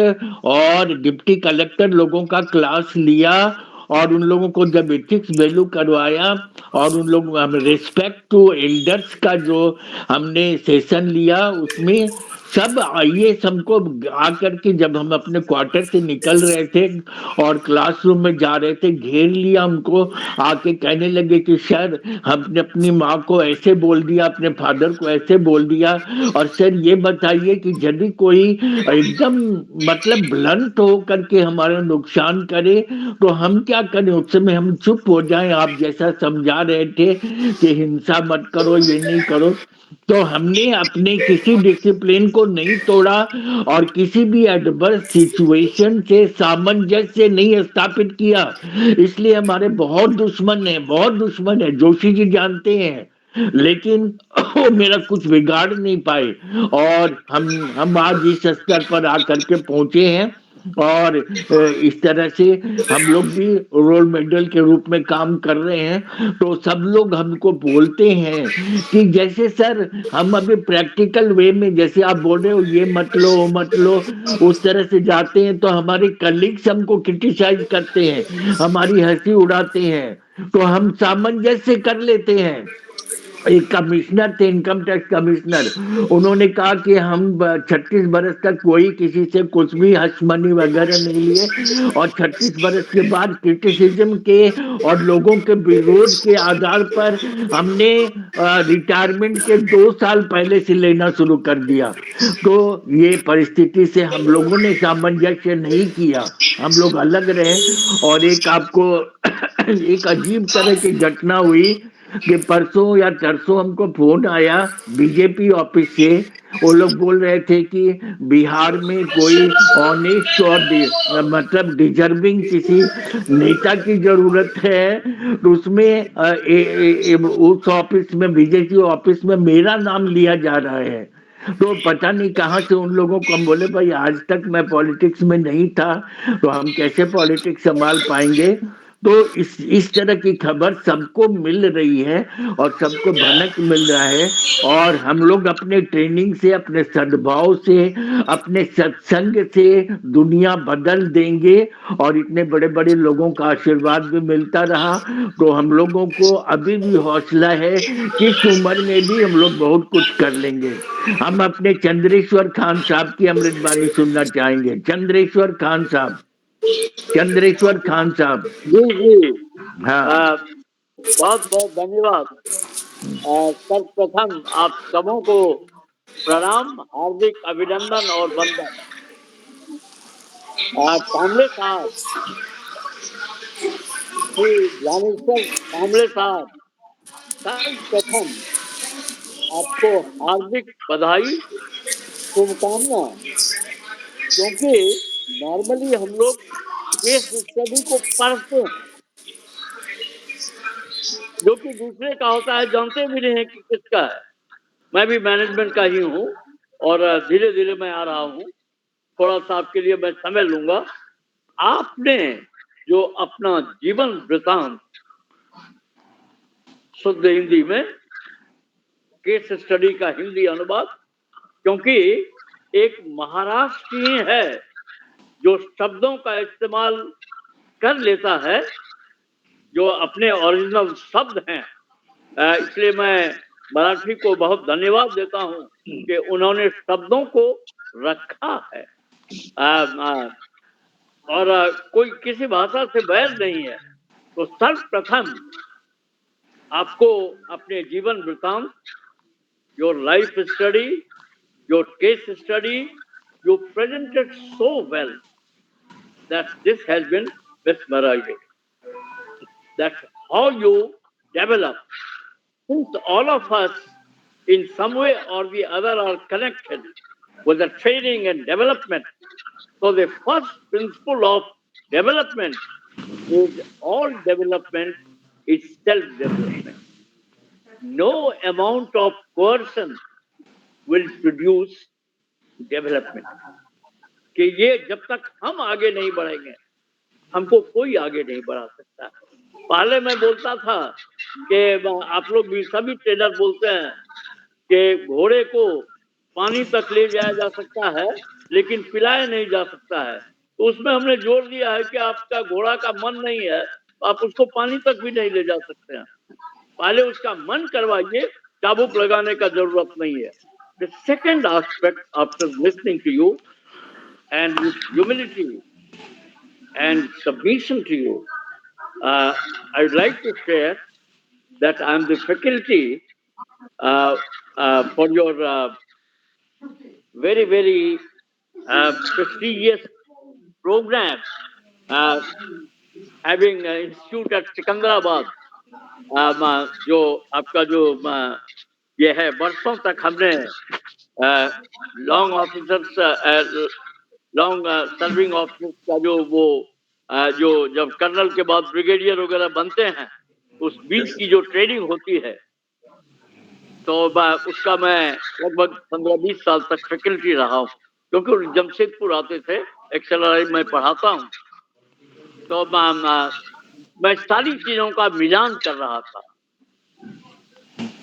और डिप्टी कलेक्टर लोगों का क्लास लिया और उन लोगों को जब एथिक्स वैल्यू करवाया और उन लोगों हम रिस्पेक्ट टू एल्डर्स का जो हमने सेशन लिया, उसमें सब ये सबको आकर के जब हम अपने क्वार्टर से निकल रहे थे और क्लासरूम में जा रहे थे, घेर लिया हमको, आके कहने लगे कि सर हमने अपनी माँ को ऐसे बोल दिया, अपने फादर को ऐसे बोल दिया, और सर ये बताइए कि यदि कोई एकदम मतलब ब्लंट हो करके हमारा नुकसान करे तो हम क्या करें? उस समय हम चुप हो जाएं? आप जैसा समझा रहे थे कि हिंसा मत करो, ये नहीं करो, तो हमने अपने किसी डिसिप्लिन को नहीं तोड़ा और किसी भी एडवर्स सिचुएशन से सामंजस्य नहीं स्थापित किया। इसलिए हमारे बहुत दुश्मन है, बहुत दुश्मन है, जोशी जी जानते हैं, लेकिन वो मेरा कुछ बिगाड़ नहीं पाए और हम आज इस स्तर पर आकर के पहुंचे हैं और इस तरह से हम लोग भी रोल मॉडल के रूप में काम कर रहे हैं। तो सब लोग हमको बोलते हैं कि जैसे सर हम अभी प्रैक्टिकल वे में, जैसे आप बोल रहे हो ये मत लो वो मत लो, उस तरह से जाते हैं तो हमारे कलीग्स हमको क्रिटिसाइज करते हैं, हमारी हंसी उड़ाते हैं, तो हम सामंजस्य कर लेते हैं। एक कमिश्नर थे, इनकम टैक्स कमिश्नर, उन्होंने कहा कि हम 36 बरस तक कोई किसी से कुछ भी हश्मनी वगैरह नहीं लिए और 36 बरस के बाद क्रिटिसिज्म के और लोगों के विरोध के आधार पर हमने रिटायरमेंट के 2 साल पहले से लेना शुरू कर दिया। तो ये परिस्थिति से हम लोगों ने सामंजस्य नहीं किया, हम लोग अलग रहे। और एक आपको एक अजीब तरह की घटना हुई कि परसों या तरसों हमको फोन आया बीजेपी ऑफिस से, वो लोग बोल रहे थे कि बिहार में कोई ऑनेस्ट और मतलब डिजर्विंग किसी नेता की जरूरत है, तो उसमें उस ऑफिस में, बीजेपी ऑफिस में मेरा नाम लिया जा रहा है। तो पता नहीं कहाँ से उन लोगों को, हम बोले भाई आज तक मैं पॉलिटिक्स में नहीं था तो हम कैसे पॉलिटिक्स संभाल पाएंगे। तो इस तरह की खबर सबको मिल रही है और सबको भनक मिल रहा है, और हम लोग अपने ट्रेनिंग से, अपने सद्भाव से, अपने सत्संग से दुनिया बदल देंगे। और इतने बड़े बड़े लोगों का आशीर्वाद भी मिलता रहा तो हम लोगों को अभी भी हौसला है कि इस उम्र में भी हम लोग बहुत कुछ कर लेंगे। हम अपने चंद्रेश्वर खान साहब की अमृतवाणी सुनना चाहेंगे। चंद्रेश्वर खान साहब, चंद्रेश्वर खान साहब। जी जी, हाँ, बहुत बहुत धन्यवाद। सर्वप्रथम आप सबों को प्रणाम, हार्दिक अभिनंदन और वंदन। कामले साहब, श्री ज्ञानेश्वर कामले साहब, सर्वप्रथम आपको हार्दिक बधाई, शुभकामना। क्योंकि नॉर्मली हम लोग केस स्टडी को पढ़ते हैं, जो कि दूसरे का होता है, जानते भी नहीं है कि किसका है। मैं भी मैनेजमेंट का ही हूँ और धीरे धीरे मैं आ रहा हूँ, थोड़ा सा आपके लिए मैं समय लूंगा। आपने जो अपना जीवन वृतांत शुद्ध हिंदी में, केस स्टडी का हिंदी अनुवाद, क्योंकि एक महाराष्ट्रीय है जो शब्दों का इस्तेमाल कर लेता है जो अपने ओरिजिनल शब्द हैं, इसलिए मैं मराठी को बहुत धन्यवाद देता हूं कि उन्होंने शब्दों को रखा है। और कोई किसी भाषा से बैर नहीं है। तो सर्वप्रथम आपको अपने जीवन वृतांत, your life study, your case study, you presented so well that this has been mesmerizing. That's how you develop. Since all of us in some way or the other are connected with the training and development, so the first principle of development is all development is self-development. No amount of coercion will produce development. कि ये जब तक हम आगे नहीं बढ़ेंगे हमको कोई आगे नहीं बढ़ा सकता। पहले मैं बोलता था कि आप लोग भी सभी ट्रेनर बोलते हैं कि घोड़े को पानी तक ले जाया जा सकता है लेकिन पिलाया नहीं जा सकता है। तो उसमें हमने जोर दिया है कि आपका घोड़ा का मन नहीं है तो आप उसको पानी तक भी नहीं ले जा सकते हैं। पहले उसका मन करवाइए, चाबुक लगाने का जरूरत नहीं है। The second aspect, after listening to you and with humility and submission to you, I would like to share that I'm the faculty for your very, very prestigious program, having institute at Sikandrabad, जो आपका जो ये है, वर्षों तक हमने long officers long serving officers का जो वो जो जब कर्नल के बाद ब्रिगेडियर वगैरह बनते हैं, उस बीच की जो ट्रेनिंग होती है, तो उसका मैं लगभग 15-20 साल तक फैकल्टी रहा हूँ, क्योंकि जमशेदपुर आते थे, एक्सेलराई में पढ़ाता हूँ, तो मैं सारी चीजों का मिलान कर रहा था।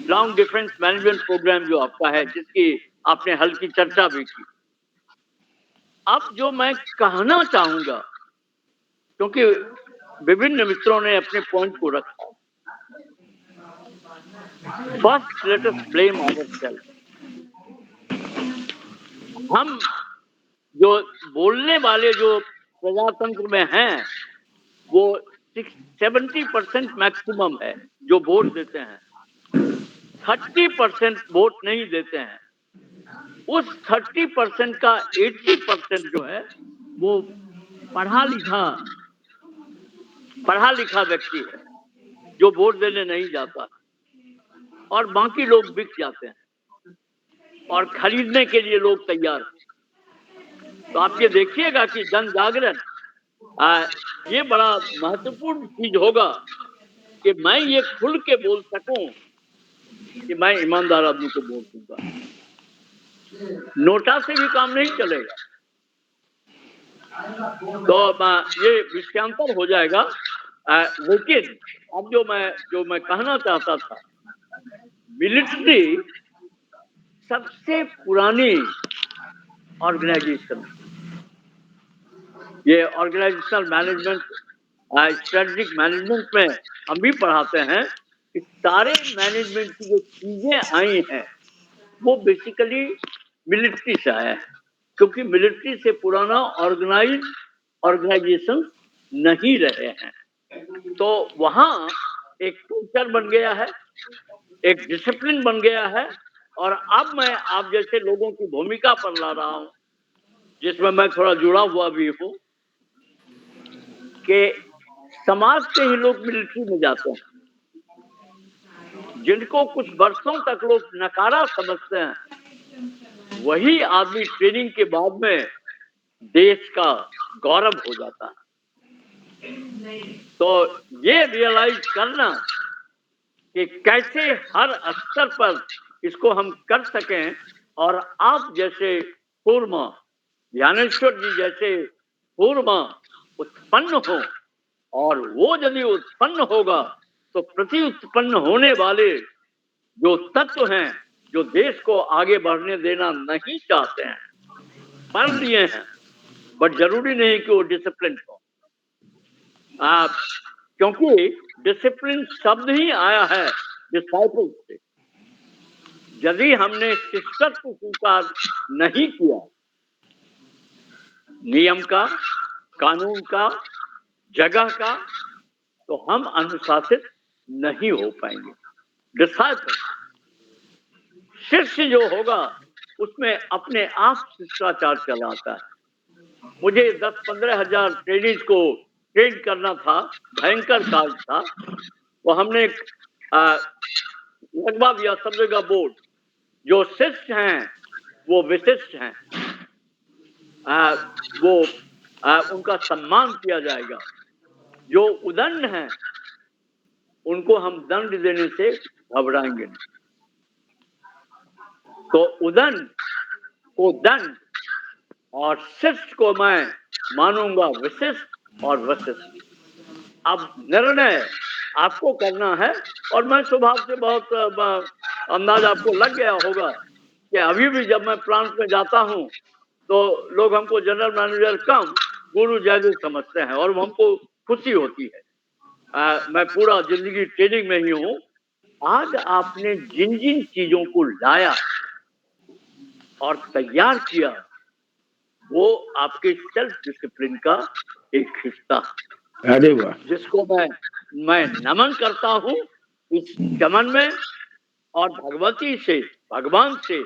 लॉन्ग डिफेंस मैनेजमेंट प्रोग्राम जो आपका है, जिसकी आपने हल्की चर्चा भी की, अब जो मैं कहना चाहूंगा, क्योंकि विभिन्न मित्रों ने अपने पॉइंट को रखा, first let us blame ourself. हम जो बोलने वाले जो प्रजातंत्र में हैं, वो 70% मैक्सिमम है जो वोट देते हैं, 30% वोट नहीं देते हैं। उस 30% का 80% जो है वो पढ़ा लिखा व्यक्ति है, जो वोट देने नहीं जाता, और बाकी लोग बिक जाते हैं और खरीदने के लिए लोग तैयार हैं। तो आप ये देखिएगा कि जन जागरण ये बड़ा महत्वपूर्ण चीज होगा कि मैं ये खुल के बोल सकूं कि मैं ईमानदार आदमी को वोट दूंगा। नोटा से भी काम नहीं चलेगा, तो ये विषयांतर हो जाएगा। लेकिन अब जो मैं कहना चाहता था, मिलिट्री सबसे पुरानी ऑर्गेनाइजेशन, ये ऑर्गेनाइजेशनल मैनेजमेंट, स्ट्रेटेजिक मैनेजमेंट में हम भी पढ़ाते हैं कि सारे मैनेजमेंट की जो चीजें आई हैं वो बेसिकली मिलिट्री से आया है, क्योंकि मिलिट्री से पुराना ऑर्गेनाइजेशन नहीं रहे हैं। तो वहां एक कल्चर बन गया है, एक डिसिप्लिन बन गया है, और अब मैं आप जैसे लोगों की भूमिका पर ला रहा हूं, जिसमें मैं थोड़ा जुड़ा हुआ भी हूं, कि समाज से ही लोग मिलिट्री में जाते हैं। जिनको कुछ वर्षों तक लोग नकारा समझते हैं, वही आदमी ट्रेनिंग के बाद में देश का गौरव हो जाता है। तो ये रियलाइज करना कि कैसे हर स्तर पर इसको हम कर सकें, और आप जैसे कूर्मा, ज्ञानेश्वर जी जैसे कूर्मा उत्पन्न हो, और वो यदि उत्पन्न होगा तो प्रति उत्पन्न होने वाले जो तत्व हैं, जो देश को आगे बढ़ने देना नहीं चाहते हैं, पढ़ लिए हैं, बट जरूरी नहीं कि वो डिसिप्लिन हो। क्योंकि डिसिप्लिन शब्द ही आया है डिसाइपल से। यदि हमने शिक्षक को स्वीकार नहीं किया, नियम का, कानून का, जगह का, तो हम अनुशासित नहीं हो पाएंगे। डिसाइपल, शिष्य जो होगा उसमें अपने आप शिष्टाचार चलाता है। मुझे 10-15 हजार ट्रेनिज को ट्रेन करना था, भयंकर कार्य था। वो हमने लगवा दिया सब जगह बोर्ड, जो शिष्य हैं वो विशिष्ट हैं, वो उनका सम्मान किया जाएगा। जो उदंड हैं उनको हम दंड देने से घबराएंगे नहीं। तो उदंड को दंड, और शिष्ट को मैं मानूंगा विशिष्ट और वशिष्ठ। अब निर्णय आपको करना है, और मैं स्वभाव से बहुत अंदाज आपको लग गया होगा कि अभी भी जब मैं प्लांट में जाता हूं तो लोग हमको जनरल मैनेजर कम, गुरु ज्यादा समझते हैं, और हमको खुशी होती है। मैं पूरा जिंदगी ट्रेनिंग में ही हूँ। आज आपने जिन जिन चीजों को लाया, और तैयार किया, वो आपके सेल्फ डिसिप्लिन का एक हिस्सा, अरे वाह, जिसको मैं नमन करता हूँ इस चमन में। और भगवती से, भगवान से,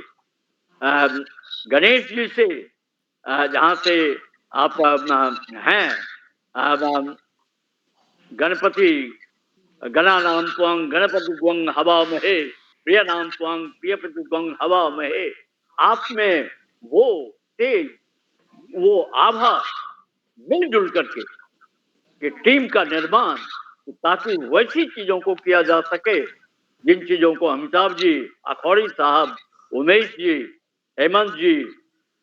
गणेश जी से, जहाँ से आप हैं, गणपति गणानाम त्वं गणपति त्वं हवामहे, प्रिय नाम त्वं प्रियपति त्वं हवामहे। आप में वो तेज, वो आभा मिलजुल करके कि टीम का निर्माण, ताकि वैसी चीजों को किया जा सके जिन चीजों को अमिताभ जी, अखौरी साहब, उमेश जी, हेमंत जी,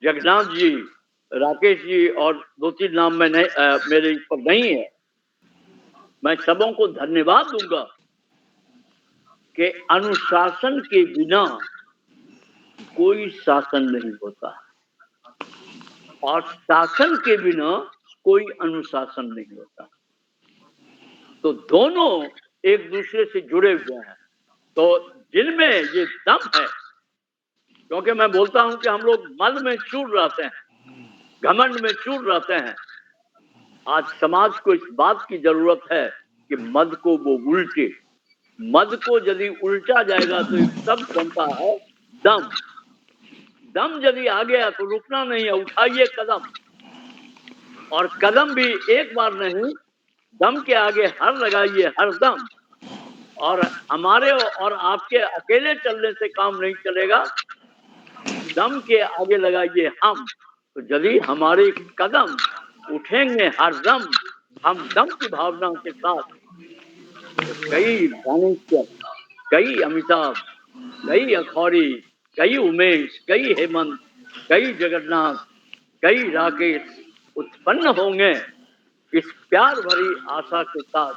जगन्नाथ जी, राकेश जी और 2-3 नाम में मेरे पर नहीं है। मैं सबों को धन्यवाद दूंगा कि अनुशासन के बिना कोई शासन नहीं होता और शासन के बिना कोई अनुशासन नहीं होता। तो दोनों एक दूसरे से जुड़े हुए हैं। तो जिनमें ये दम है, क्योंकि मैं बोलता हूं कि हम लोग मद में चूर रहते हैं, घमंड में चूर रहते हैं। आज समाज को इस बात की जरूरत है कि मद को वो उल्टे, मद को यदि उल्टा जाएगा तो एक शब्द बनता है दम। दम यदि आ गया तो रुकना नहीं है, उठाइए कदम। और कदम भी एक बार नहीं, दम के आगे हर लगाइए, हर दम। और हमारे और आपके अकेले चलने से काम नहीं चलेगा, दम के आगे लगाइए हम। तो यदि हमारे कदम उठेंगे हर दम, हम दम की भावना के साथ, तो कई ज्ञानेश्वर, कई अमिताभ, कई अखौरी, कई उमेश, कई हेमंत, कई जगन्नाथ, कई राकेश उत्पन्न होंगे इस प्यार भरी आशा के साथ,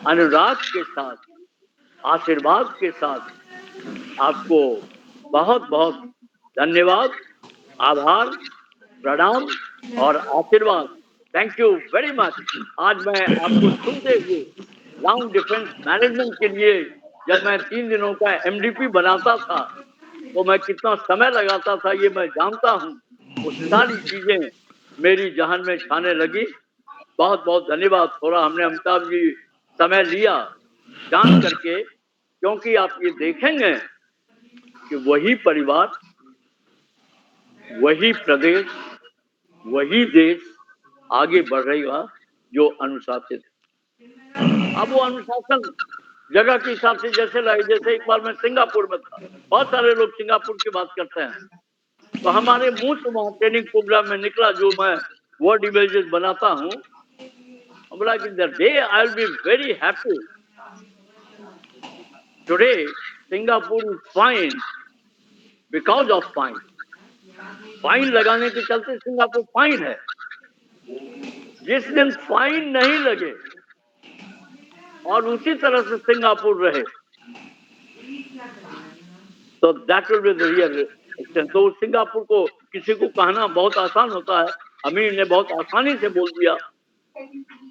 अनुराग के साथ, आशीर्वाद के साथ। आपको बहुत बहुत धन्यवाद, आभार, प्रणाम और आशीर्वाद। Thank you very much. आज मैं आपको सुनते हुए ग्राउंड डिफेंस मैनेजमेंट के लिए जब मैं 3 दिनों का एमडीपी बनाता था तो मैं कितना समय लगाता था ये मैं जानता हूँ। वो सारी चीजें मेरी जहन में छाने लगी। बहुत बहुत धन्यवाद। थोड़ा हमने अमिताभ जी समय लिया जान करके, क्योंकि आप ये देखेंगे कि वही परिवार, वही प्रदेश, वही देश आगे बढ़ेगा जो अनुशासित है। अब वो अनुशासन जगह के हिसाब से जैसे लाए, जैसे एक बार मैं सिंगापुर में था, बहुत सारे लोग सिंगापुर की बात करते हैं, तो हमारे मुंह से वहां ट्रेनिंग प्रोग्राम में निकला जो मैं वर्ड इमेजेस बनाता हूँ, like in the day I'll be very happy. Today Singapore is fine because of fine. Fine लगाने के चलते सिंगापुर फाइन है। जिस दिन फाइन नहीं लगे और उसी तरह से सिंगापुर रहे, तो that will be the real extent. तो सिंगापुर को किसी को कहना बहुत आसान होता है, अमीर ने बहुत आसानी से बोल दिया।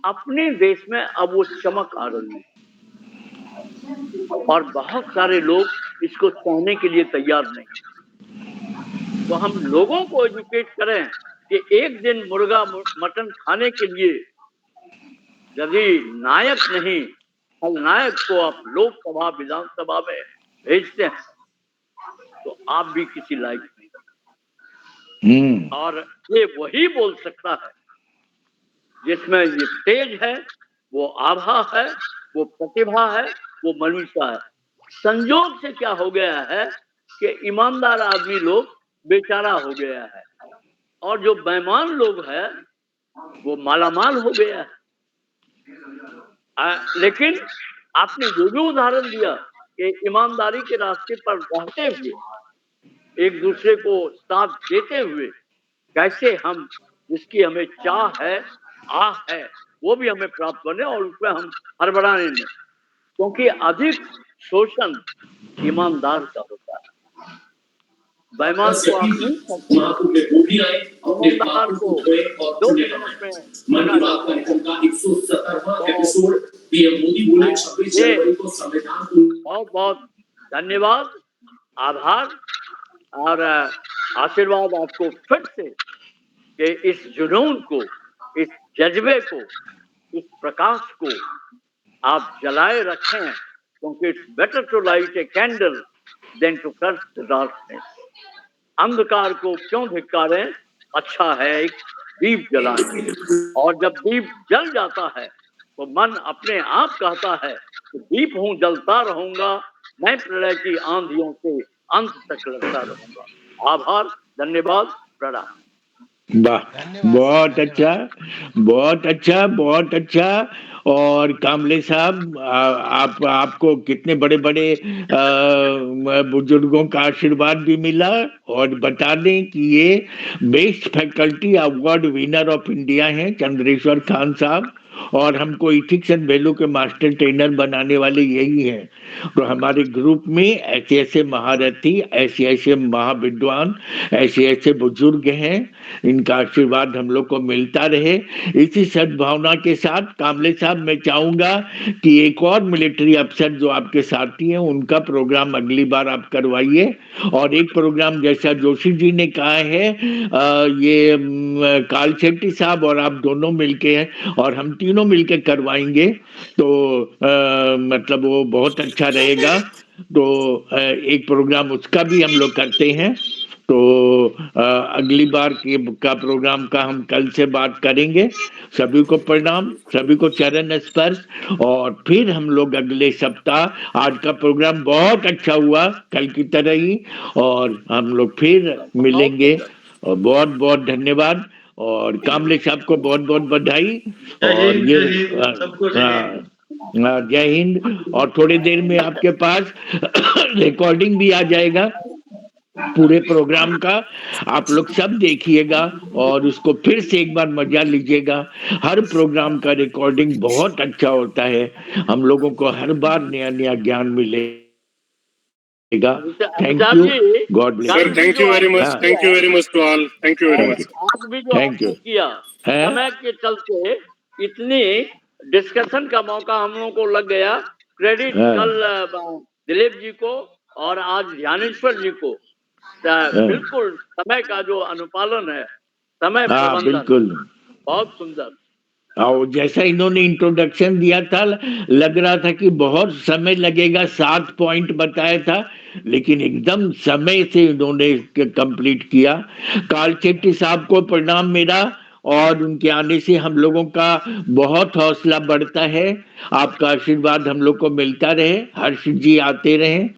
अपने देश में अब वो चमक आ रही है और बहुत सारे लोग इसको सहने के लिए तैयार नहीं। तो हम लोगों को एजुकेट करें कि एक दिन मुर्गा मटन खाने के लिए यदि नायक नहीं, खलनायक को आप लोकसभा विधानसभा में भेजते हैं तो आप भी किसी लायक नहीं। और ये वही बोल सकता है जिसमें ये तेज है, वो आभा है, वो प्रतिभा है, वो मनुष्य है। संजोग से क्या हो गया है कि ईमानदार आदमी लोग बेचारा हो गया है और जो बेईमान लोग हैं वो मालामाल हो गया है। लेकिन आपने जो भी उदाहरण दिया कि ईमानदारी के रास्ते पर रहते हुए, एक दूसरे को साथ देते हुए, कैसे हम जिसकी हमें चाह है, आह है, वो भी हमें प्राप्त बने और उसमें हम हड़बड़ाने नहीं, क्योंकि अधिक शोषण ईमानदार का होता है। बेईमान को आप नहीं सकते, ईमानदार को 2 मिनट में मन की बात कार्यक्रम का 170वां एपिसोड पीएम मोदी बोले 26 जनवरी को संविधान को। बहुत बहुत धन्यवाद, आभार, और आशीर्वाद आपको फिर से कि इस जुनून को, इस जज्बे को, इस प्रकाश को आप जलाए रखें, क्योंकि it's better to light a candle than to curse the darkness. अंधकार को क्यों धिक्कारें, अच्छा है एक दीप जलाएं। और जब दीप जल जाता है तो मन अपने आप कहता है कि दीप हूं, जलता रहूंगा, मैं प्रलय की आंधियों से अंत तक लड़ता रहूंगा। आभार, धन्यवाद, प्रणाम। वाह, बहुत अच्छा, बहुत अच्छा, बहुत अच्छा। और कामले साहब, आपको कितने बड़े बड़े बुजुर्गों का आशीर्वाद भी मिला। और बता दें कि ये best faculty award winner of India हैं चंद्रेश्वर खान साहब, और हमको इथिक्स एंड वैल्यू के मास्टर ट्रेनर बनाने वाले यही हैं। तो हमारे ग्रुप में ऐसे ऐसे महारथी, ऐसे ऐसे महाविद्वान, ऐसे ऐसे बुजुर्ग हैं, इनका आशीर्वाद हम लोग को मिलता रहे। इसी सद्भावना के साथ कामले साहब, मैं चाहूंगा कि एक और मिलिट्री अफसर जो आपके साथी हैं उनका प्रोग्राम अगली बार आप करवाइए। और एक प्रोग्राम जैसा जोशी जी ने कहा है, ये काल शेट्टी साहब और आप दोनों मिलके और हम तीनों मिलके करवाएंगे तो मतलब वो बहुत अच्छा रहेगा। तो एक प्रोग्राम उसका भी हम लोग करते हैं। तो अगली बार का प्रोग्राम का हम कल से बात करेंगे। सभी को प्रणाम, सभी को चरण स्पर्श। और फिर हम लोग अगले सप्ताह, आज का प्रोग्राम बहुत अच्छा हुआ कल की तरह ही, और हम लोग फिर मिलेंगे। और बहुत बहुत धन्यवाद, और कामले साहब को बहुत बहुत बधाई। और ये जय हिंद। और थोड़ी देर में आपके पास रिकॉर्डिंग भी आ जाएगा पूरे प्रोग्राम का, आप लोग सब देखिएगा और उसको फिर से एक बार मजा लीजिएगा। हर प्रोग्राम का रिकॉर्डिंग बहुत अच्छा होता है, हम लोगों को हर बार नया नया ज्ञान मिलेगा। Thank you, God bless. Sir, thank you very much, thank you very much to all, thank you very much. आज भी जो आपने किया, समय के चलते इतनी डिस्कशन का मौका हम लोगों को लग गया। क्रेडिट कल दिलीप जी को और आज ज्ञानेश्वर जी को। बिल्कुल समय का जो अनुपालन है, समय प्रबंधन, बिल्कुल बहुत सुंदर। और जैसा इन्होंने इंट्रोडक्शन दिया था, लग रहा था कि बहुत समय लगेगा, 7 पॉइंट बताया था, लेकिन एकदम समय से इन्होंने कंप्लीट किया। काल शेट्टी साहब को प्रणाम मेरा, और उनके आने से हम लोगों का बहुत हौसला बढ़ता है। आपका आशीर्वाद हम लोग को मिलता रहे, हर्ष जी आते रहे।